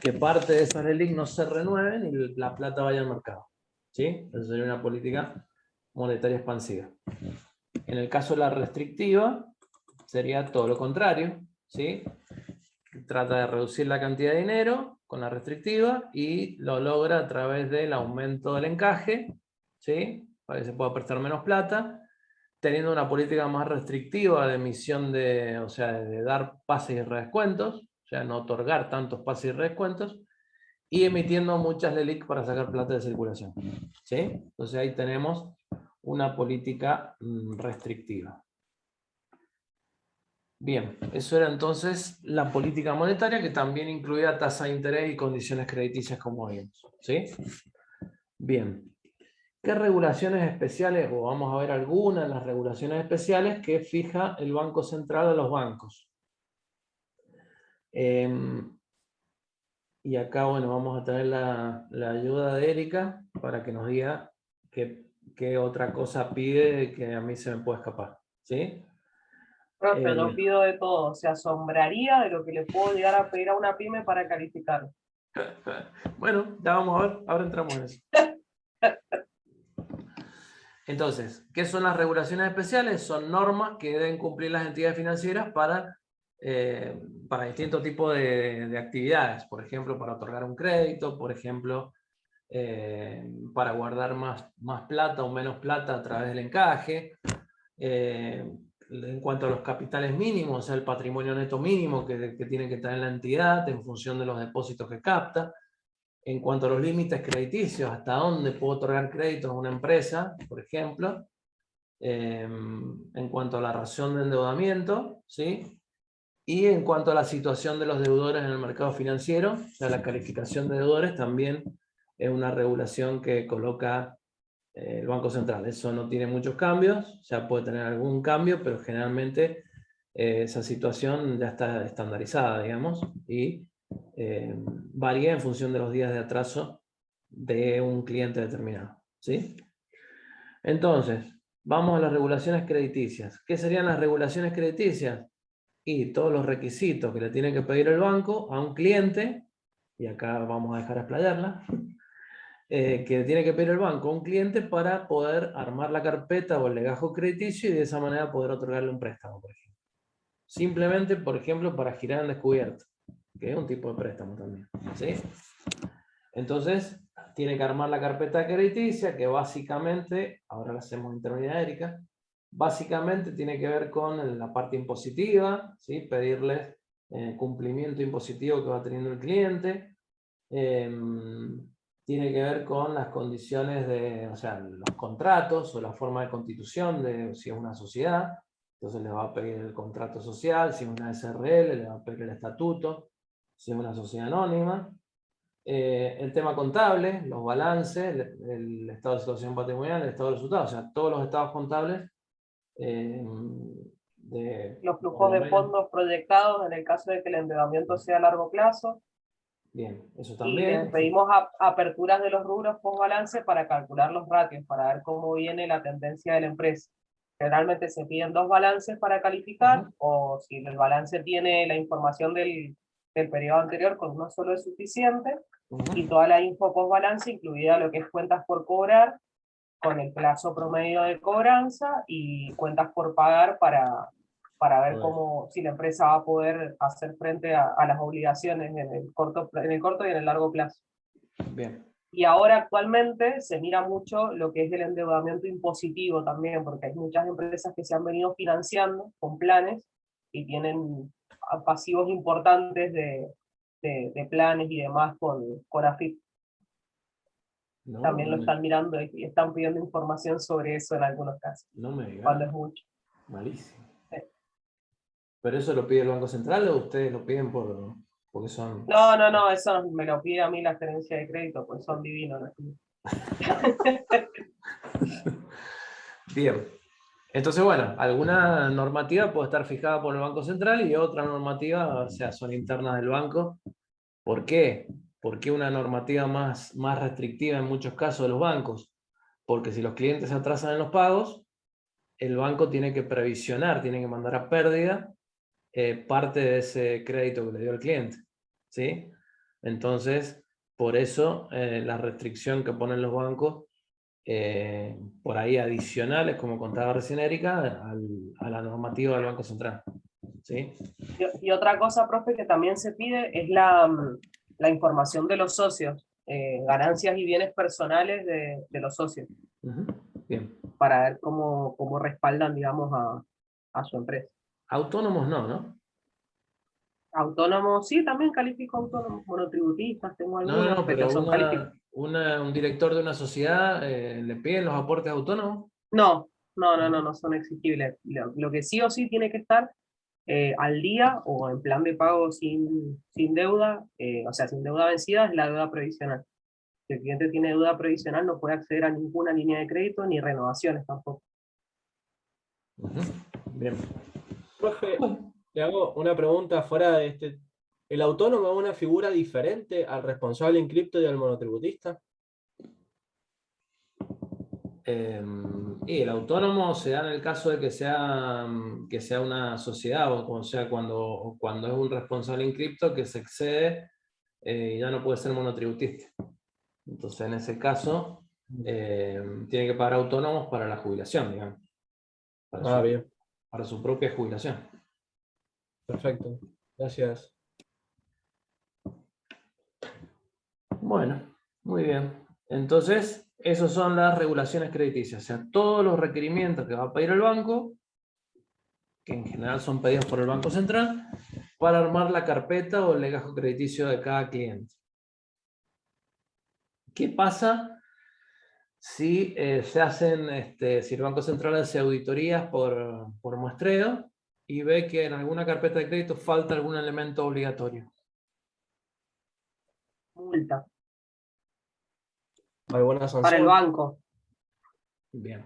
S1: que parte de esas LELIC no se renueven y la plata vaya al mercado. ¿Sí? Esa sería una política monetaria expansiva. En el caso de la restrictiva, sería todo lo contrario. ¿Sí? Trata de reducir la cantidad de dinero con la restrictiva y lo logra a través del aumento del encaje, ¿sí? Para que se pueda prestar menos plata, teniendo una política más restrictiva de emisión o sea, de dar pases y redescuentos, o sea, no otorgar tantos pases y redescuentos, y emitiendo muchas LELIC para sacar plata de circulación. ¿Sí? Entonces ahí tenemos una política restrictiva. Bien, eso era entonces la política monetaria, que también incluía tasa de interés y condiciones crediticias, como vimos. ¿Sí? Bien. ¿Qué regulaciones especiales, o vamos a ver algunas de las regulaciones especiales que fija el Banco Central a los bancos? Y acá, bueno, vamos a tener la ayuda de Erika para que nos diga qué otra cosa pide que a mí se me puede escapar. ¿Sí?
S2: Profe, yo pido de todo, se asombraría de lo que le puedo llegar a pedir a una pyme para calificar.
S1: Bueno, ya vamos a ver, ahora entramos en eso. Entonces, ¿qué son las regulaciones especiales? Son normas que deben cumplir las entidades financieras para distintos tipos de actividades. Por ejemplo, para otorgar un crédito, por ejemplo, para guardar más plata o menos plata a través del encaje. En cuanto a los capitales mínimos, o sea, el patrimonio neto mínimo que tiene que tener la entidad en función de los depósitos que capta. En cuanto a los límites crediticios, hasta dónde puedo otorgar créditos a una empresa, por ejemplo. En cuanto a la razón de endeudamiento, ¿sí? Y en cuanto a la situación de los deudores en el mercado financiero, o sea, la calificación de deudores también es una regulación que coloca el Banco Central. Eso no tiene muchos cambios, o sea, puede tener algún cambio, pero generalmente esa situación ya está estandarizada, digamos, y varía en función de los días de atraso de un cliente determinado. ¿Sí? Entonces, vamos a las regulaciones crediticias. ¿Qué serían las regulaciones crediticias? Y todos los requisitos que le tiene que pedir el banco a un cliente, y acá vamos a dejar explayarla, que tiene que pedir el banco a un cliente para poder armar la carpeta o el legajo crediticio y de esa manera poder otorgarle un préstamo, por ejemplo. Simplemente, por ejemplo, para girar en descubierto, que es un tipo de préstamo también. ¿Sí? Entonces, tiene que armar la carpeta crediticia, que básicamente, ahora la hacemos en terminología Erika, básicamente tiene que ver con la parte impositiva, ¿sí? Pedirles cumplimiento impositivo que va teniendo el cliente. Tiene que ver con las condiciones de, o sea, los contratos o la forma de constitución de si es una sociedad. Entonces le va a pedir el contrato social, si es una SRL, le va a pedir el estatuto, si es una sociedad anónima. El tema contable, los balances, el estado de situación patrimonial, el estado de resultados, o sea, todos los estados contables
S2: Los flujos de fondos proyectados en el caso de que el endeudamiento sea a largo plazo.
S1: Bien, eso
S2: Y
S1: también.
S2: les pedimos aperturas de los rubros post balance para calcular los ratios, para ver cómo viene la tendencia de la empresa. Generalmente se piden 2 balances para calificar, o si el balance tiene la información del periodo anterior, con uno solo es suficiente, y toda la info post balance, incluida lo que es cuentas por cobrar, con el plazo promedio de cobranza, y cuentas por pagar para ver cómo, si la empresa va a poder hacer frente a las obligaciones en el corto y en el largo plazo.
S1: Bien.
S2: Y ahora actualmente se mira mucho lo que es el endeudamiento impositivo también, porque hay muchas empresas que se han venido financiando con planes y tienen pasivos importantes de planes y demás con AFIP.
S1: No,
S2: También lo están mirando y están pidiendo información sobre eso en algunos casos,
S1: no me digas.
S2: cuando es mucho.
S1: Malísimo.
S2: Sí.
S1: ¿Pero eso lo pide el Banco Central o ustedes lo piden porque son...?
S2: No, eso me lo pide a mí la gerencia de crédito, pues son divinos.
S1: Bien. Entonces, bueno, alguna normativa puede estar fijada por el Banco Central y otra normativa, o sea, son internas del banco. ¿Por qué? ¿Por qué una normativa más restrictiva en muchos casos de los bancos? Porque si los clientes se atrasan en los pagos, el banco tiene que previsionar, tiene que mandar a pérdida parte de ese crédito que le dio al cliente, ¿sí? Entonces, por eso la restricción que ponen los bancos, por ahí adicionales, como contaba recién Erika, a la normativa del Banco Central, ¿sí?
S2: Y otra cosa, profe, que también se pide es la información de los socios, ganancias y bienes personales de los socios,
S1: Bien.
S2: para ver cómo respaldan, digamos, a su empresa.
S1: Autónomos no.
S2: Autónomos, sí, también califico autónomos, monotributistas, tengo algunos,
S1: No,
S2: pero
S1: pero
S2: son calificados.
S1: un director de una sociedad, ¿le piden los aportes autónomos?
S2: No son exigibles. Lo que sí o sí tiene que estar al día o en plan de pago sin deuda, o sea, sin deuda vencida, es la deuda previsional. Si el cliente tiene deuda previsional, no puede acceder a ninguna línea de crédito ni renovaciones tampoco.
S1: Bien.
S6: Profe, le hago una pregunta fuera de este. ¿El autónomo es una figura diferente al responsable en cripto y al monotributista?
S1: Y el autónomo se da en el caso de que sea una sociedad, o sea, cuando es un responsable en cripto que se excede y ya no puede ser monotributista. Entonces, en ese caso, tiene que pagar autónomos para la jubilación, digamos.
S6: Bien.
S1: Para su propia jubilación.
S6: Perfecto. Gracias.
S1: Bueno, muy bien. Entonces, esas son las regulaciones crediticias. O sea, todos los requerimientos que va a pedir el banco, que en general son pedidos por el Banco Central, para armar la carpeta o el legajo crediticio de cada cliente. ¿Qué pasa si se hacen, si el Banco Central hace auditorías por muestreo y ve que en alguna carpeta de crédito falta algún elemento obligatorio?
S2: Multa.
S6: ¿Alguna sanción?
S2: Para el banco.
S1: Bien.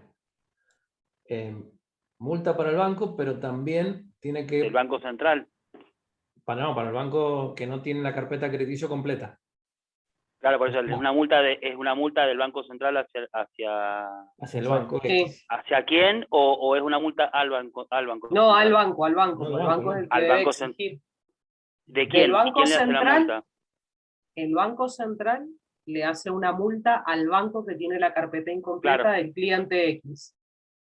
S1: Multa para el banco, pero también tiene que...
S7: ¿El Banco Central?
S1: Para el banco que no tiene la carpeta crediticio completa.
S7: Claro, por eso es una multa del Banco Central
S1: Hacia el banco.
S2: Sí.
S7: ¿Hacia quién? ¿O es una multa al banco?
S2: No, al banco,
S1: No,
S2: porque el banco es el que
S7: al
S2: debe
S7: banco
S2: exigir.
S7: ¿De quién?
S2: El Banco
S7: ¿Quién le hace la
S2: Central,
S7: multa?
S2: el Banco Central le hace una multa al banco que tiene la carpeta incompleta
S7: Claro.
S2: del cliente X.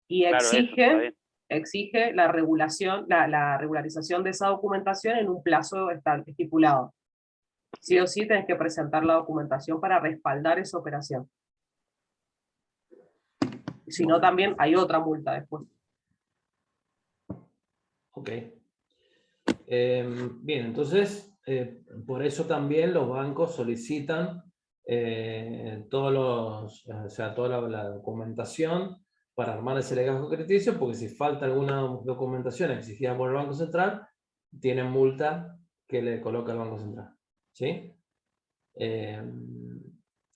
S2: Y
S7: Claro, eso, está bien.
S2: exige la regulación, la regularización de esa documentación en un plazo estipulado. Sí o sí tenés que presentar la documentación para respaldar esa operación. Si no, también hay otra multa después.
S1: Ok. Bien, entonces, por eso también los bancos solicitan toda la documentación para armar ese legajo crediticio, porque si falta alguna documentación exigida por el Banco Central, tienen multa que le coloca el Banco Central. ¿Sí?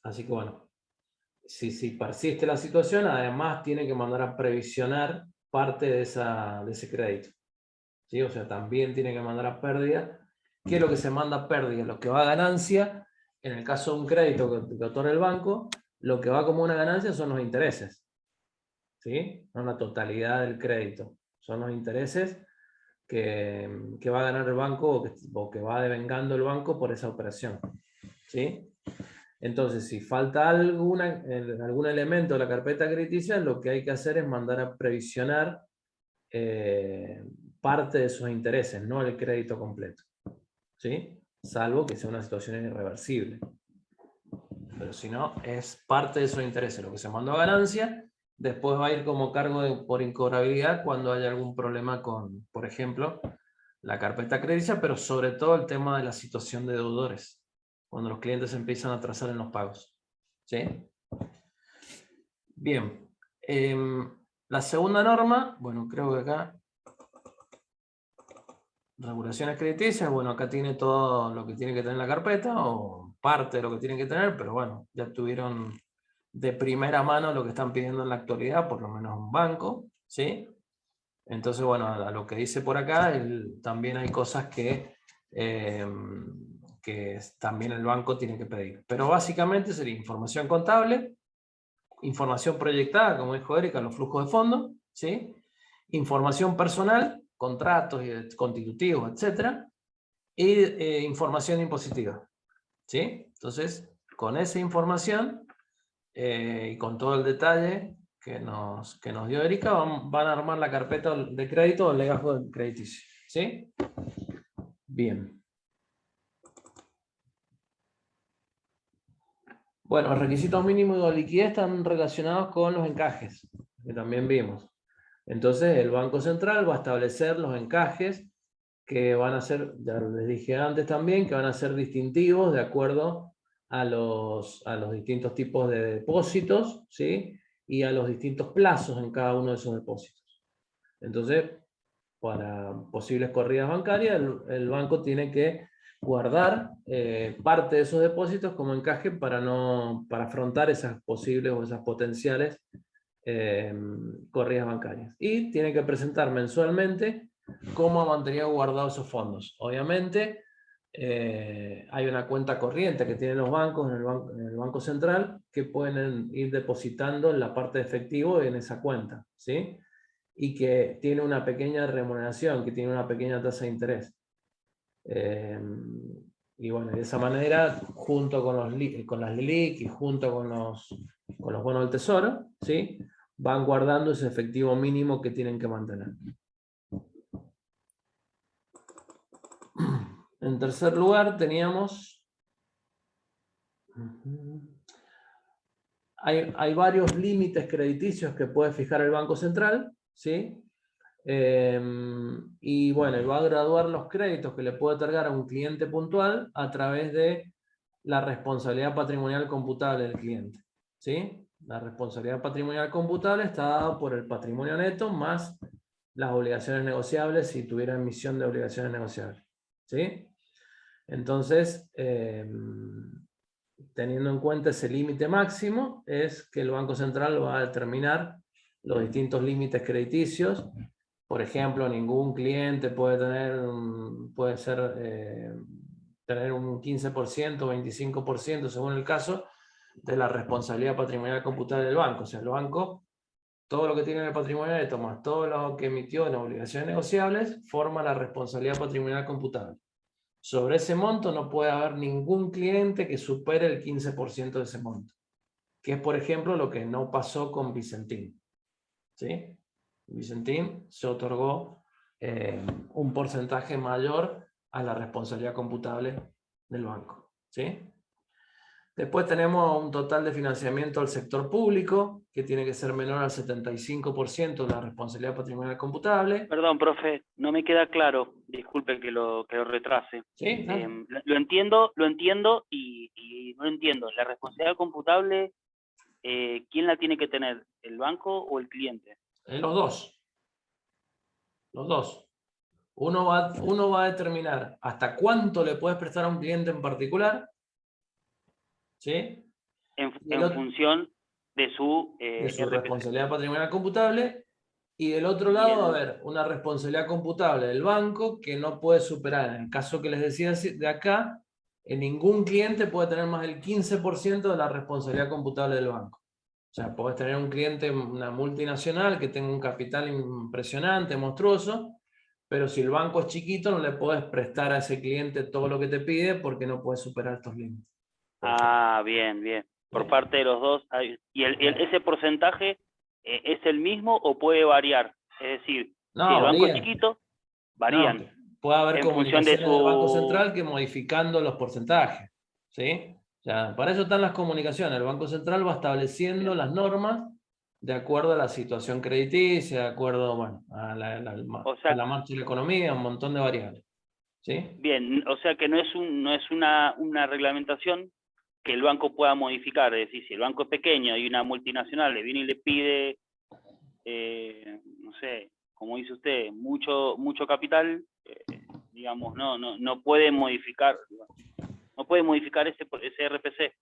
S1: Así que bueno, si persiste la situación, además tiene que mandar a previsionar parte de ese crédito. ¿Sí? O sea, también tiene que mandar a pérdida. ¿Qué es lo que se manda a pérdida? Lo que va a ganancia, en el caso de un crédito que otorga el banco, lo que va como una ganancia son los intereses. ¿Sí? No la totalidad del crédito. Son los intereses que va a ganar el banco o que va devengando el banco por esa operación. ¿Sí? Entonces, si falta algún elemento de la carpeta crediticia, lo que hay que hacer es mandar a previsionar parte de sus intereses, no el crédito completo. ¿Sí? Salvo que sea una situación irreversible. Pero si no, es parte de sus intereses. Lo que se mandó a ganancia, después va a ir como cargo por incobrabilidad cuando haya algún problema con, por ejemplo, la carpeta crediticia, pero sobre todo el tema de la situación de deudores, cuando los clientes empiezan a atrasar en los pagos. ¿Sí? Bien. La segunda norma, bueno, creo que acá, regulaciones crediticias, bueno, acá tiene todo lo que tiene que tener la carpeta, o parte de lo que tiene que tener, pero bueno, ya tuvieron de primera mano lo que están pidiendo en la actualidad, por lo menos un banco, ¿sí? Entonces, bueno, a lo que dice por acá, también hay cosas que también el banco tiene que pedir. Pero básicamente sería información contable, información proyectada, como dijo Erika, los flujos de fondos, ¿sí? Información personal, contratos constitutivos, etc. Y información impositiva, ¿sí? Entonces, con esa información y con todo el detalle que nos dio Erika, van a armar la carpeta de crédito o el legajo crediticio, ¿sí? Bien. Bueno, los requisitos mínimos de liquidez están relacionados con los encajes, que también vimos. Entonces, el Banco Central va a establecer los encajes que van a ser, ya les dije antes también, que van a ser distintivos de acuerdo a los distintos tipos de depósitos, ¿sí? Y a los distintos plazos en cada uno de esos depósitos. Entonces, para posibles corridas bancarias, el banco tiene que guardar parte de esos depósitos como encaje para afrontar esas posibles o esas potenciales corridas bancarias. Y tiene que presentar mensualmente cómo ha mantenido guardados esos fondos. Obviamente, hay una cuenta corriente que tienen los bancos en el Banco Central que pueden ir depositando en la parte de efectivo en esa cuenta, ¿sí? Y que tiene una pequeña remuneración, que tiene una pequeña tasa de interés. Y bueno, de esa manera, junto con las LELIQ y junto con los bonos del Tesoro, ¿sí? Van guardando ese efectivo mínimo que tienen que mantener. En tercer lugar teníamos... Hay varios límites crediticios que puede fijar el Banco Central, ¿sí? Y bueno, va a graduar los créditos que le puede otorgar a un cliente puntual a través de la responsabilidad patrimonial computable del cliente, ¿sí? La responsabilidad patrimonial computable está dada por el patrimonio neto más las obligaciones negociables si tuviera emisión de obligaciones negociables, ¿sí? Entonces, teniendo en cuenta ese límite máximo, es que el Banco Central va a determinar los distintos límites crediticios. Por ejemplo, ningún cliente puede tener un 15%, 25%, según el caso, de la responsabilidad patrimonial computable del banco. O sea, el banco, todo lo que tiene en el patrimonio neto, más todo lo que emitió en obligaciones negociables, forma la responsabilidad patrimonial computable. Sobre ese monto no puede haber ningún cliente que supere el 15% de ese monto, que es, por ejemplo, lo que no pasó con Vicentín, ¿sí? Vicentín se otorgó un porcentaje mayor a la responsabilidad computable del banco, ¿sí? Después tenemos un total de financiamiento al sector público, que tiene que ser menor al 75% de la responsabilidad patrimonial computable.
S7: Perdón, profe, no me queda claro. Disculpe que lo retrase.
S1: ¿Sí?
S7: Lo entiendo y no entiendo. La responsabilidad computable, ¿quién la tiene que tener? ¿El banco o el cliente?
S1: Los dos. Los dos. Uno va a determinar hasta cuánto le puedes prestar a un cliente en particular, ¿sí?
S7: En función de su,
S1: De su
S7: RPC.
S1: responsabilidad patrimonial computable, y del otro lado va a haber una responsabilidad computable del banco que no puede superar, en el caso que les decía de acá, ningún cliente puede tener más del 15% de la responsabilidad computable del banco. O sea, podés tener un cliente, una multinacional que tenga un capital impresionante, monstruoso, pero si el banco es chiquito no le podés prestar a ese cliente todo lo que te pide porque no puedes superar estos límites.
S7: Ah, bien, bien. Por parte de los dos. ¿Y ese porcentaje es el mismo o puede variar? Es decir,
S1: No,
S7: si el banco es
S1: varían.
S7: chiquito, varían.
S1: No, puede haber
S7: en función
S1: comunicaciones
S7: de
S1: del Banco
S7: su...
S1: Central que modificando los porcentajes, ¿sí? O sea, para eso están las comunicaciones. El Banco Central va estableciendo las normas de acuerdo a la situación crediticia, de acuerdo, bueno, a
S7: O sea,
S1: a la marcha de la economía, un montón de variables, ¿sí?
S7: bien, o sea que no es una reglamentación que el banco pueda modificar. Es decir, si el banco es pequeño y una multinacional le viene y le pide, no sé, como dice usted, mucho capital, digamos, no puede modificar, ese RPC.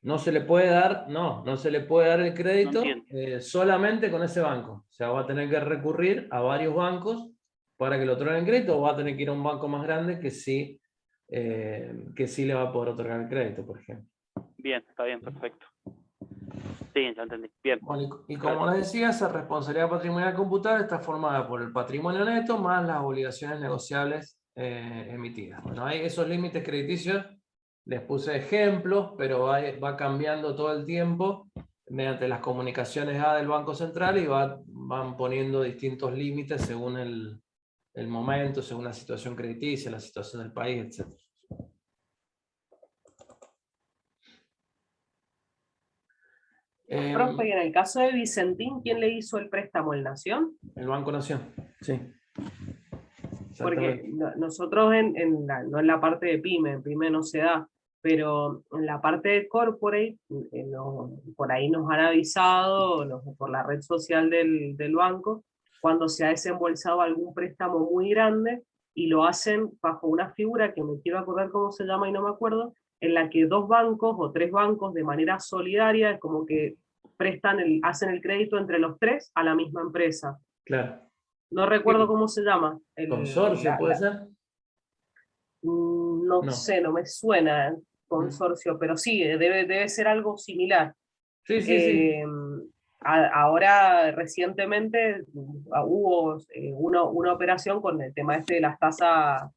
S1: No se le puede dar, no se le puede dar el crédito
S7: No entiendo.
S1: solamente con ese banco. O sea, va a tener que recurrir a varios bancos para que le otorguen crédito, o va a tener que ir a un banco más grande que sí le va a poder otorgar el crédito, por ejemplo.
S7: Bien, está bien, perfecto. Sí, ya entendí. Bien.
S1: Bueno, y como les decía, esa responsabilidad patrimonial computable está formada por el patrimonio neto más las obligaciones negociables emitidas. Bueno, hay esos límites crediticios, les puse ejemplos, pero va cambiando todo el tiempo mediante las comunicaciones del Banco Central y van poniendo distintos límites según el momento, según la situación crediticia, la situación del país, etc.
S2: Profe, y en el caso de Vicentín, ¿quién le hizo el préstamo? ¿El Nación?
S1: El Banco Nación, sí.
S2: Porque nosotros no en la parte de PYME, en PYME no se da, pero en la parte de corporate, por ahí nos han avisado, por la red social del banco, cuando se ha desembolsado algún préstamo muy grande y lo hacen bajo una figura que me quiero acordar cómo se llama y no me acuerdo, en la que 2 bancos o 3 bancos de manera solidaria como que hacen el crédito entre los 3 a la misma empresa.
S1: Claro.
S2: No recuerdo cómo se llama.
S1: ¿Consorcio puede ser?
S2: No sé, no me suena consorcio, pero sí, debe ser algo similar.
S1: Sí, sí, sí.
S2: Ahora, recientemente, hubo una operación con el tema de las tasas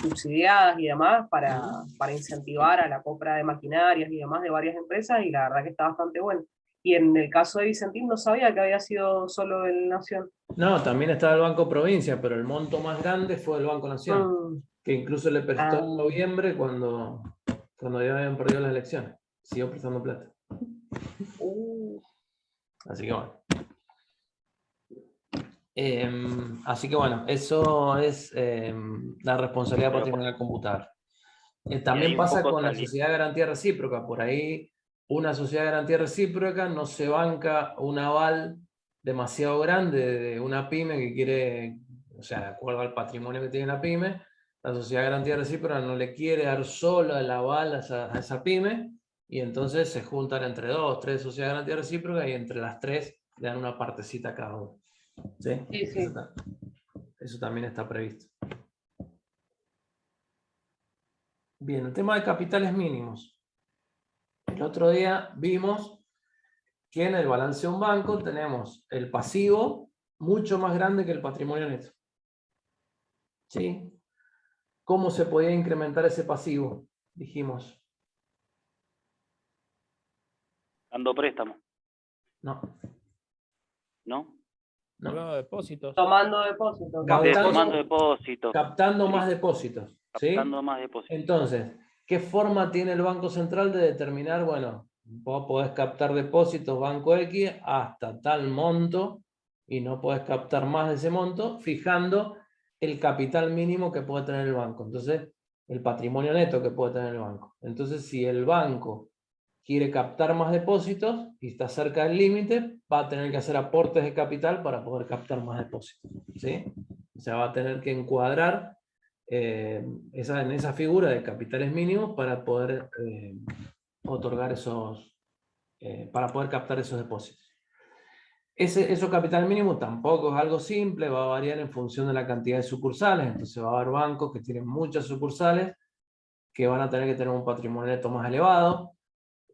S2: subsidiadas y demás para incentivar a la compra de maquinarias y demás de varias empresas, y la verdad que está bastante bueno. Y en el caso de Vicentín no sabía que había sido solo el Nación.
S1: No, también estaba el Banco Provincia, pero el monto más grande fue el Banco Nación, que incluso le prestó en noviembre cuando ya habían perdido las elecciones. Siguió prestando plata. Así que bueno. Así que bueno, eso es la responsabilidad patrimonial computable. También pasa con la sociedad de garantía recíproca. Por ahí una sociedad de garantía recíproca no se banca un aval demasiado grande de una pyme que quiere, o sea, de acuerdo al patrimonio que tiene la pyme, la sociedad de garantía recíproca no le quiere dar solo el aval a esa pyme, y entonces se juntan entre 2, 3 sociedades de garantía recíproca y entre las 3 le dan una partecita a cada uno. ¿Sí?
S2: Sí, sí.
S1: Eso también está previsto. Bien, el tema de capitales mínimos. El otro día vimos que en el balance de un banco tenemos el pasivo mucho más grande que el patrimonio neto. ¿Sí? ¿Cómo se podía incrementar ese pasivo? Dijimos.
S7: Dando préstamo.
S1: No.
S7: ¿No?
S1: No.
S6: Depósitos.
S2: Tomando depósitos.
S7: Tomando depósitos.
S1: Captando más depósitos. ¿Sí?
S7: Captando más depósitos.
S1: Entonces, ¿Qué forma tiene el Banco Central de determinar, bueno, vos podés captar depósitos Banco X hasta tal monto y no podés captar más de ese monto, fijando el capital mínimo que puede tener el banco? Entonces, el patrimonio neto que puede tener el banco. Entonces, si el banco quiere captar más depósitos y está cerca del límite, va a tener que hacer aportes de capital para poder captar más depósitos, ¿sí? O sea, va a tener que encuadrar en esa figura de capitales mínimos para poder otorgar para poder captar esos depósitos. Esos capital mínimo tampoco es algo simple, va a variar en función de la cantidad de sucursales. Entonces va a haber bancos que tienen muchas sucursales que van a tener que tener un patrimonio neto más elevado.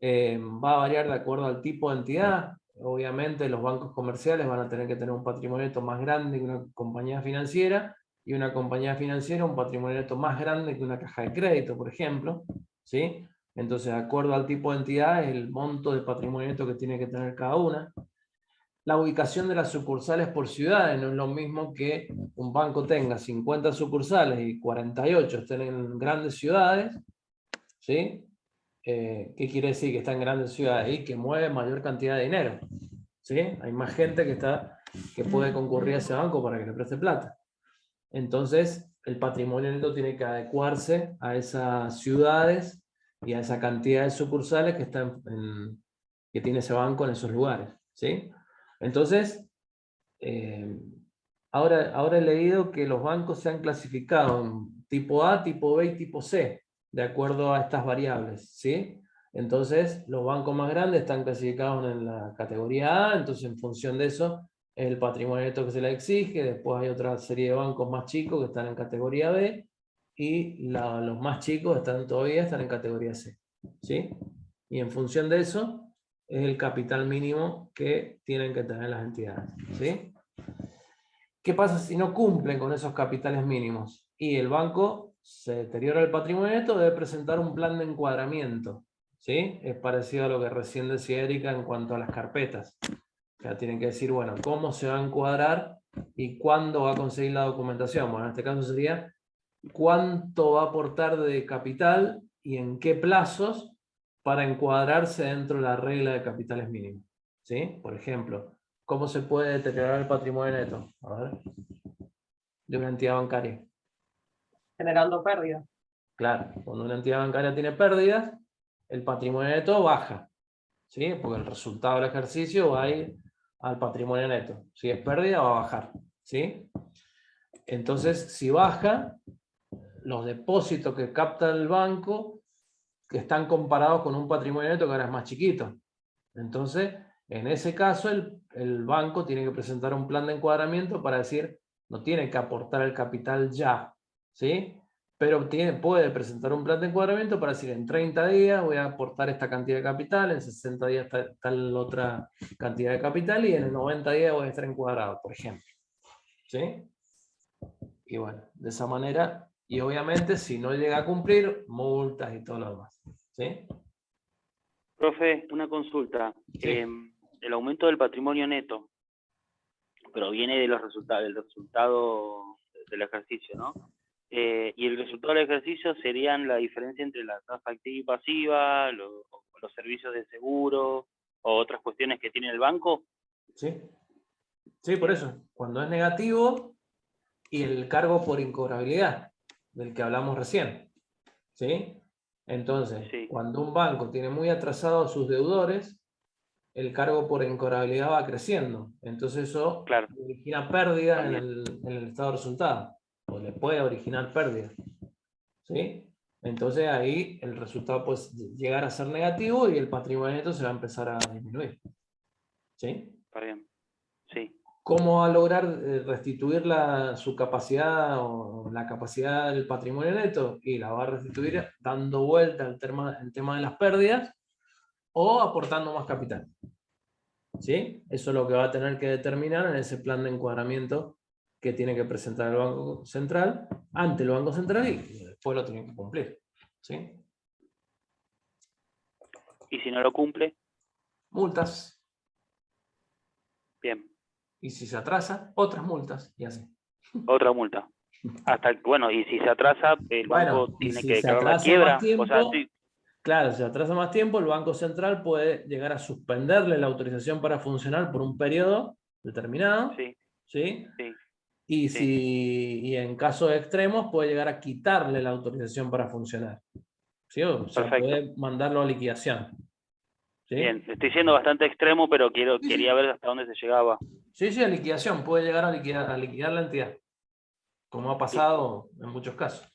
S1: Va a variar de acuerdo al tipo de entidad. Obviamente los bancos comerciales van a tener que tener un patrimonio neto más grande que una compañía financiera, y una compañía financiera un patrimonio neto más grande que una caja de crédito, por ejemplo, ¿sí? Entonces, de acuerdo al tipo de entidad, es el monto de patrimonio neto que tiene que tener cada una. La ubicación de las sucursales por ciudades no es lo mismo que un banco tenga 50 sucursales y 48 estén en grandes ciudades, ¿sí? ¿Qué quiere decir? Que está en grandes ciudades y que mueve mayor cantidad de dinero, ¿sí? Hay más gente que puede concurrir a ese banco para que le preste plata. Entonces, el patrimonio neto tiene que adecuarse a esas ciudades y a esa cantidad de sucursales que tiene ese banco en esos lugares, ¿sí? Entonces, ahora he leído que los bancos se han clasificado en tipo A, tipo B y tipo C, de acuerdo a estas variables, ¿sí? Entonces, los bancos más grandes están clasificados en la categoría A, entonces en función de eso, es el patrimonio neto que se les exige. Después hay otra serie de bancos más chicos que están en categoría B, y los más chicos todavía están en categoría C, ¿sí? Y en función de eso, es el capital mínimo que tienen que tener las entidades, ¿sí? ¿Qué pasa si no cumplen con esos capitales mínimos? Y el banco se deteriora el patrimonio neto, debe presentar un plan de encuadramiento, ¿sí? Es parecido a lo que recién decía Erika en cuanto a las carpetas. Ya tienen que decir, bueno, cómo se va a encuadrar y cuándo va a conseguir la documentación. Bueno, en este caso sería cuánto va a aportar de capital y en qué plazos para encuadrarse dentro de la regla de capitales mínimos, ¿sí? Por ejemplo, ¿cómo se puede deteriorar el patrimonio neto? A ver, de una entidad bancaria.
S2: Generando pérdidas.
S1: Claro, cuando una entidad bancaria tiene pérdidas, el patrimonio neto baja, ¿sí? Porque el resultado del ejercicio va a ir al patrimonio neto. Si es pérdida, va a bajar, ¿sí? Entonces, si baja, los depósitos que capta el banco que están comparados con un patrimonio neto que ahora es más chiquito. Entonces, en ese caso, el banco tiene que presentar un plan de encuadramiento para decir, no tiene que aportar el capital ya, ¿sí? Pero puede presentar un plan de encuadramiento para decir, en 30 días voy a aportar esta cantidad de capital, en 60 días tal otra cantidad de capital, y en 90 días voy a estar encuadrado, por ejemplo, ¿sí? Y bueno, de esa manera, y obviamente si no llega a cumplir, multas y todo lo demás, ¿sí?
S7: Profe, una consulta.
S1: Sí.
S7: El aumento del patrimonio neto proviene de los resultados, del resultado del ejercicio, ¿no? Y el resultado del ejercicio serían la diferencia entre la tasa activa y pasiva, los servicios de seguro o otras cuestiones que tiene el banco.
S1: Sí, sí, por eso. Cuando es negativo, y el cargo por incobrabilidad, del que hablamos recién, ¿sí? Entonces,
S7: Sí.
S1: cuando un banco tiene muy atrasados sus deudores, el cargo por incobrabilidad va creciendo. Entonces eso
S7: Claro.
S1: origina pérdidas en
S7: También.
S1: el estado de resultado, o le puede originar pérdidas, ¿sí? Entonces ahí el resultado puede llegar a ser negativo y el patrimonio neto se va a empezar a disminuir, ¿sí?
S7: Está bien. Sí.
S1: ¿Cómo va a lograr restituir su capacidad o la capacidad del patrimonio neto? Y la va a restituir dando vuelta al tema de las pérdidas o aportando más capital, ¿sí? Eso es lo que va a tener que determinar en ese plan de encuadramiento que tiene que presentar el Banco Central ante el Banco Central, y después lo tiene que cumplir, ¿sí?
S7: ¿Y si no lo cumple?
S1: Multas.
S7: Bien.
S1: Y si se atrasa, otras multas, y así.
S7: Otra multa. Hasta, bueno, y si se atrasa, el
S1: Bueno,
S7: banco
S1: y
S7: tiene
S1: si
S7: que
S1: se
S7: declarar la
S1: atrasa
S7: quiebra.
S1: más tiempo,
S7: O sea, sí,
S1: claro, si se atrasa más tiempo, el Banco Central puede llegar a suspenderle la autorización para funcionar por un periodo determinado,
S7: sí,
S1: ¿sí?
S7: sí,
S1: Y,
S7: sí.
S1: y en casos extremos puede llegar a quitarle la autorización para funcionar, ¿sí? O sea,
S7: Perfecto.
S1: puede mandarlo a liquidación, ¿sí?
S7: Bien, estoy siendo bastante extremo, pero
S1: Sí,
S7: quería
S1: sí.
S7: ver hasta dónde se llegaba.
S1: Sí, sí, a liquidación, puede llegar a liquidar la entidad, como ha
S7: Listo.
S1: pasado en muchos casos.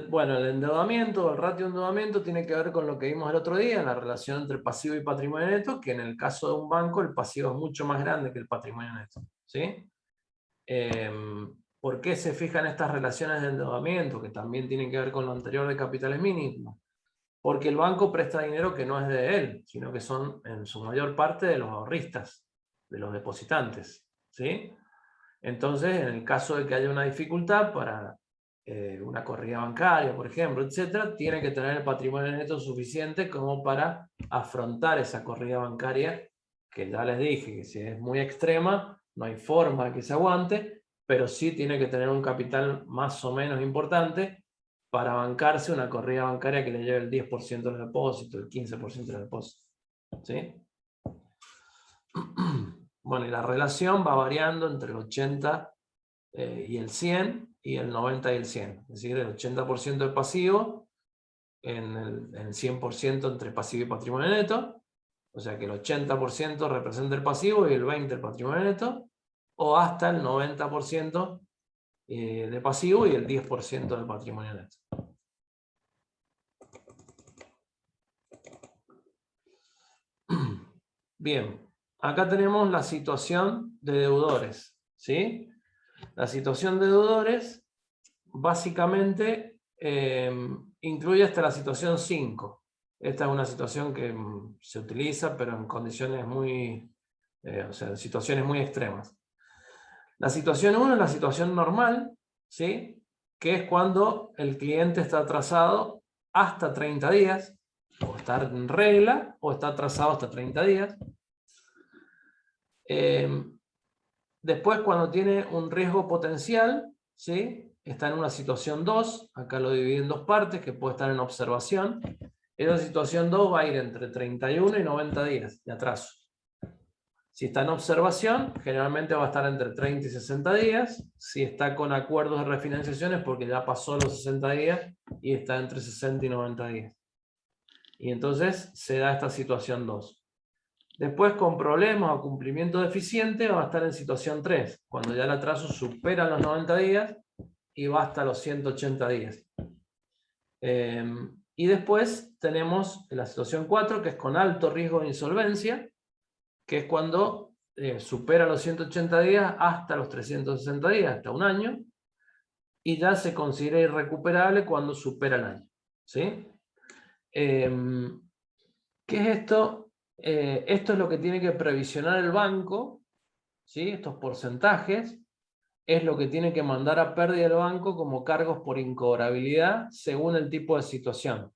S1: Bueno, el endeudamiento, el ratio de endeudamiento tiene que ver con lo que vimos el otro día, la relación entre pasivo y patrimonio neto, que en el caso de un banco el pasivo es mucho más grande que el patrimonio neto, ¿sí? ¿Por qué se fijan estas relaciones de endeudamiento, que también tienen que ver con lo anterior de capitales mínimos? Porque el banco presta dinero que no es de él, sino que son en su mayor parte de los ahorristas, de los depositantes, ¿sí? Entonces, en el caso de que haya una dificultad para una corrida bancaria, por ejemplo, etcétera, tiene que tener el patrimonio neto suficiente como para afrontar esa corrida bancaria, que ya les dije que si es muy extrema, no hay forma que se aguante, pero sí tiene que tener un capital más o menos importante para bancarse una corrida bancaria que le lleve el 10% del depósito, el 15% del depósito, ¿sí? Bueno, y la relación va variando entre el 80 y el 100, y el 90 y el 100. Es decir, el 80% de pasivo en el 100% entre pasivo y patrimonio neto. O sea que el 80% representa el pasivo y el 20% el patrimonio neto. O hasta el 90% de pasivo y el 10% de patrimonio neto. Bien, acá tenemos la situación de deudores, ¿sí? La situación de deudores básicamente incluye hasta la situación 5. Esta es una situación que se utiliza, pero en condiciones muy, o sea, en situaciones muy extremas. La situación 1 es la situación normal, ¿sí? Que es cuando el cliente está atrasado hasta 30 días, o está en regla, o está atrasado hasta 30 días. Después, cuando tiene un riesgo potencial, ¿sí? Está en una situación 2, acá lo dividí en dos partes, que puede estar en observación. Esa situación 2 va a ir entre 31 y 90 días de atraso. Si está en observación, generalmente va a estar entre 30 y 60 días. Si está con acuerdos de refinanciación es porque ya pasó los 60 días y está entre 60 y 90 días. Y entonces se da esta situación 2. Después, con problemas o cumplimiento deficiente, va a estar en situación 3, cuando ya el atraso supera los 90 días y va hasta los 180 días. Y después tenemos la situación 4, que es con alto riesgo de insolvencia, que es cuando supera los 180 días hasta los 360 días, hasta un año, y ya se considera irrecuperable cuando supera el año, ¿sí? ¿Qué es esto? Esto es lo que tiene que previsionar el banco, ¿sí? Estos porcentajes es lo que tiene que mandar a pérdida el banco como cargos por incobrabilidad según el tipo de situación.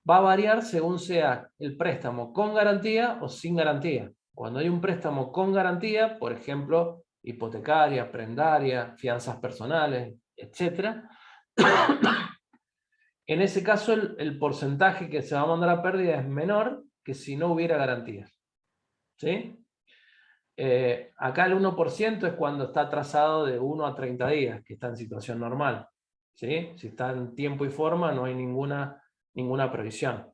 S1: Va a variar según sea el préstamo con garantía o sin garantía. Cuando hay un préstamo con garantía, por ejemplo, hipotecaria, prendaria, fianzas personales, etc., en ese caso el porcentaje que se va a mandar a pérdida es menor que si no hubiera garantías, ¿sí? Acá el 1% es cuando está atrasado de 1 a 30 días, que está en situación normal, ¿sí? Si está en tiempo y forma no hay ninguna previsión.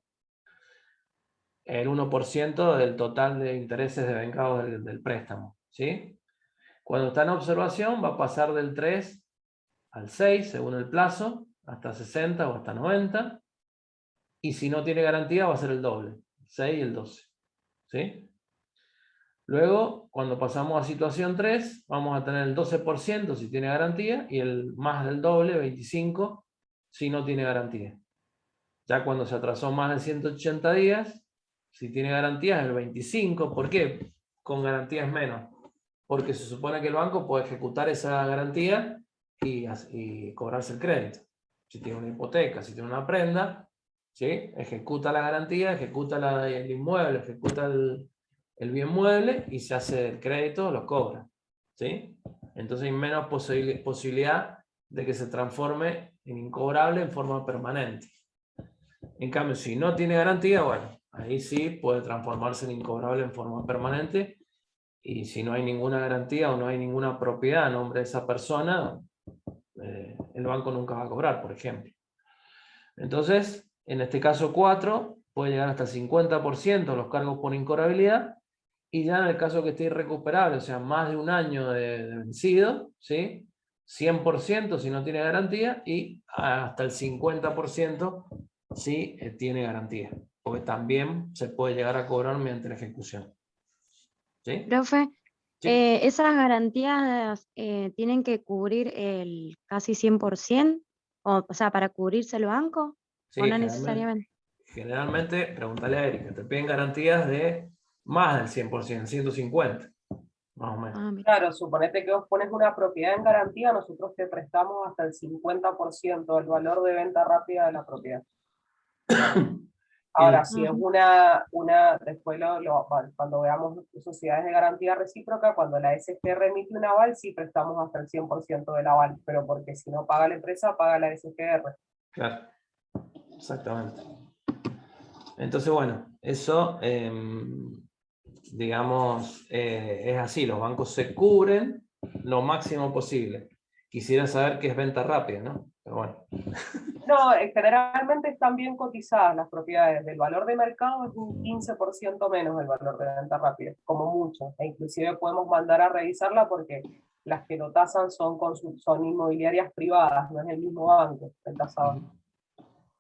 S1: El 1% del total de intereses devengados del préstamo, ¿sí? Cuando está en observación va a pasar del 3 al 6 según el plazo, hasta 60 o hasta 90, y si no tiene garantía va a ser el doble, 6 y el 12, ¿sí? Luego, cuando pasamos a situación 3, vamos a tener el 12% si tiene garantía y el más del doble, 25, si no tiene garantía. Ya cuando se atrasó más de 180 días, si tiene garantía es el 25. ¿Por qué? Con garantía es menos. Porque se supone que el banco puede ejecutar esa garantía y cobrarse el crédito. Si tiene una hipoteca, si tiene una prenda, ¿sí? Ejecuta la garantía, ejecuta el inmueble, ejecuta el bien mueble y se hace el crédito, lo cobra, ¿sí? Entonces hay menos posibilidad de que se transforme en incobrable en forma permanente. En cambio, si no tiene garantía, bueno, ahí sí puede transformarse en incobrable en forma permanente, y si no hay ninguna garantía o no hay ninguna propiedad a nombre de esa persona, el banco nunca va a cobrar, por ejemplo. Entonces, en este caso 4, puede llegar hasta el 50% los cargos por incobrabilidad, y ya en el caso que esté irrecuperable, o sea, más de un año de vencido, ¿sí? 100% si no tiene garantía, y hasta el 50% si tiene garantía, porque también se puede llegar a cobrar mediante la ejecución. ¿Sí?
S8: Profe,
S1: Sí.
S8: ¿esas garantías tienen que cubrir el casi 100%? O sea, ¿para cubrirse el banco?
S1: Sí,
S8: ¿O no necesariamente?
S1: generalmente, pregúntale a Erika, te piden garantías de más del 100%, 150, más o menos.
S8: Ah, mira.
S2: Claro, suponete que vos pones una propiedad en garantía, nosotros te prestamos hasta el 50% del valor de venta rápida de la propiedad. Ahora, si es después cuando veamos sociedades de garantía recíproca, cuando la SG remite un aval, sí prestamos hasta el 100% del aval, pero porque si no paga la empresa, paga la SGR.
S1: Claro, exactamente. Entonces, bueno, eso, digamos, es así, los bancos se cubren lo máximo posible. Quisiera saber qué es venta rápida, ¿no? Pero bueno.
S2: No, generalmente están bien cotizadas las propiedades. Del valor de mercado es un 15% menos el valor de venta rápida, como mucho. E inclusive podemos mandar a revisarla porque las que lo tasan son inmobiliarias privadas, no es el mismo banco el tasador.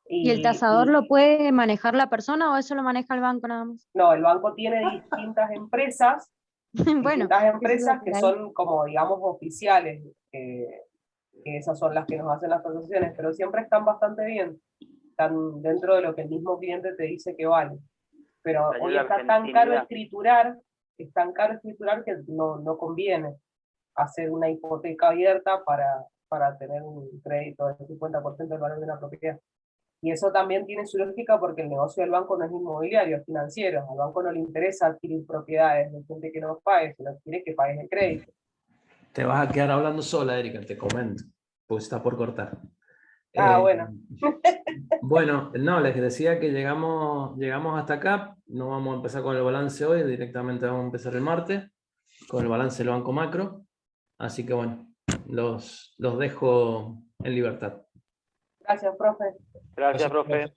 S8: ¿Y el tasador lo puede manejar la persona o eso lo maneja el banco nada más?
S2: No, el banco tiene distintas empresas,
S8: Bueno,
S2: que son como, digamos, oficiales, que esas son las que nos hacen las transacciones, pero siempre están bastante bien, están dentro de lo que el mismo cliente te dice que vale. Pero hoy está tan caro escriturar, que no conviene hacer una hipoteca abierta para tener un crédito del 50% del valor de una propiedad. Y eso también tiene su lógica porque el negocio del banco no es inmobiliario, es financiero. Al banco no le interesa adquirir propiedades de gente que no pague, sino quiere que pagues el crédito.
S1: Te vas a quedar hablando sola, Erika, te comento, pues está por cortar.
S2: Bueno.
S1: Bueno, no, les decía que llegamos hasta acá, no vamos a empezar con el balance hoy, directamente vamos a empezar el martes, con el balance del Banco Macro, así que bueno, los dejo en libertad.
S2: Gracias, profe.
S7: Gracias, profe.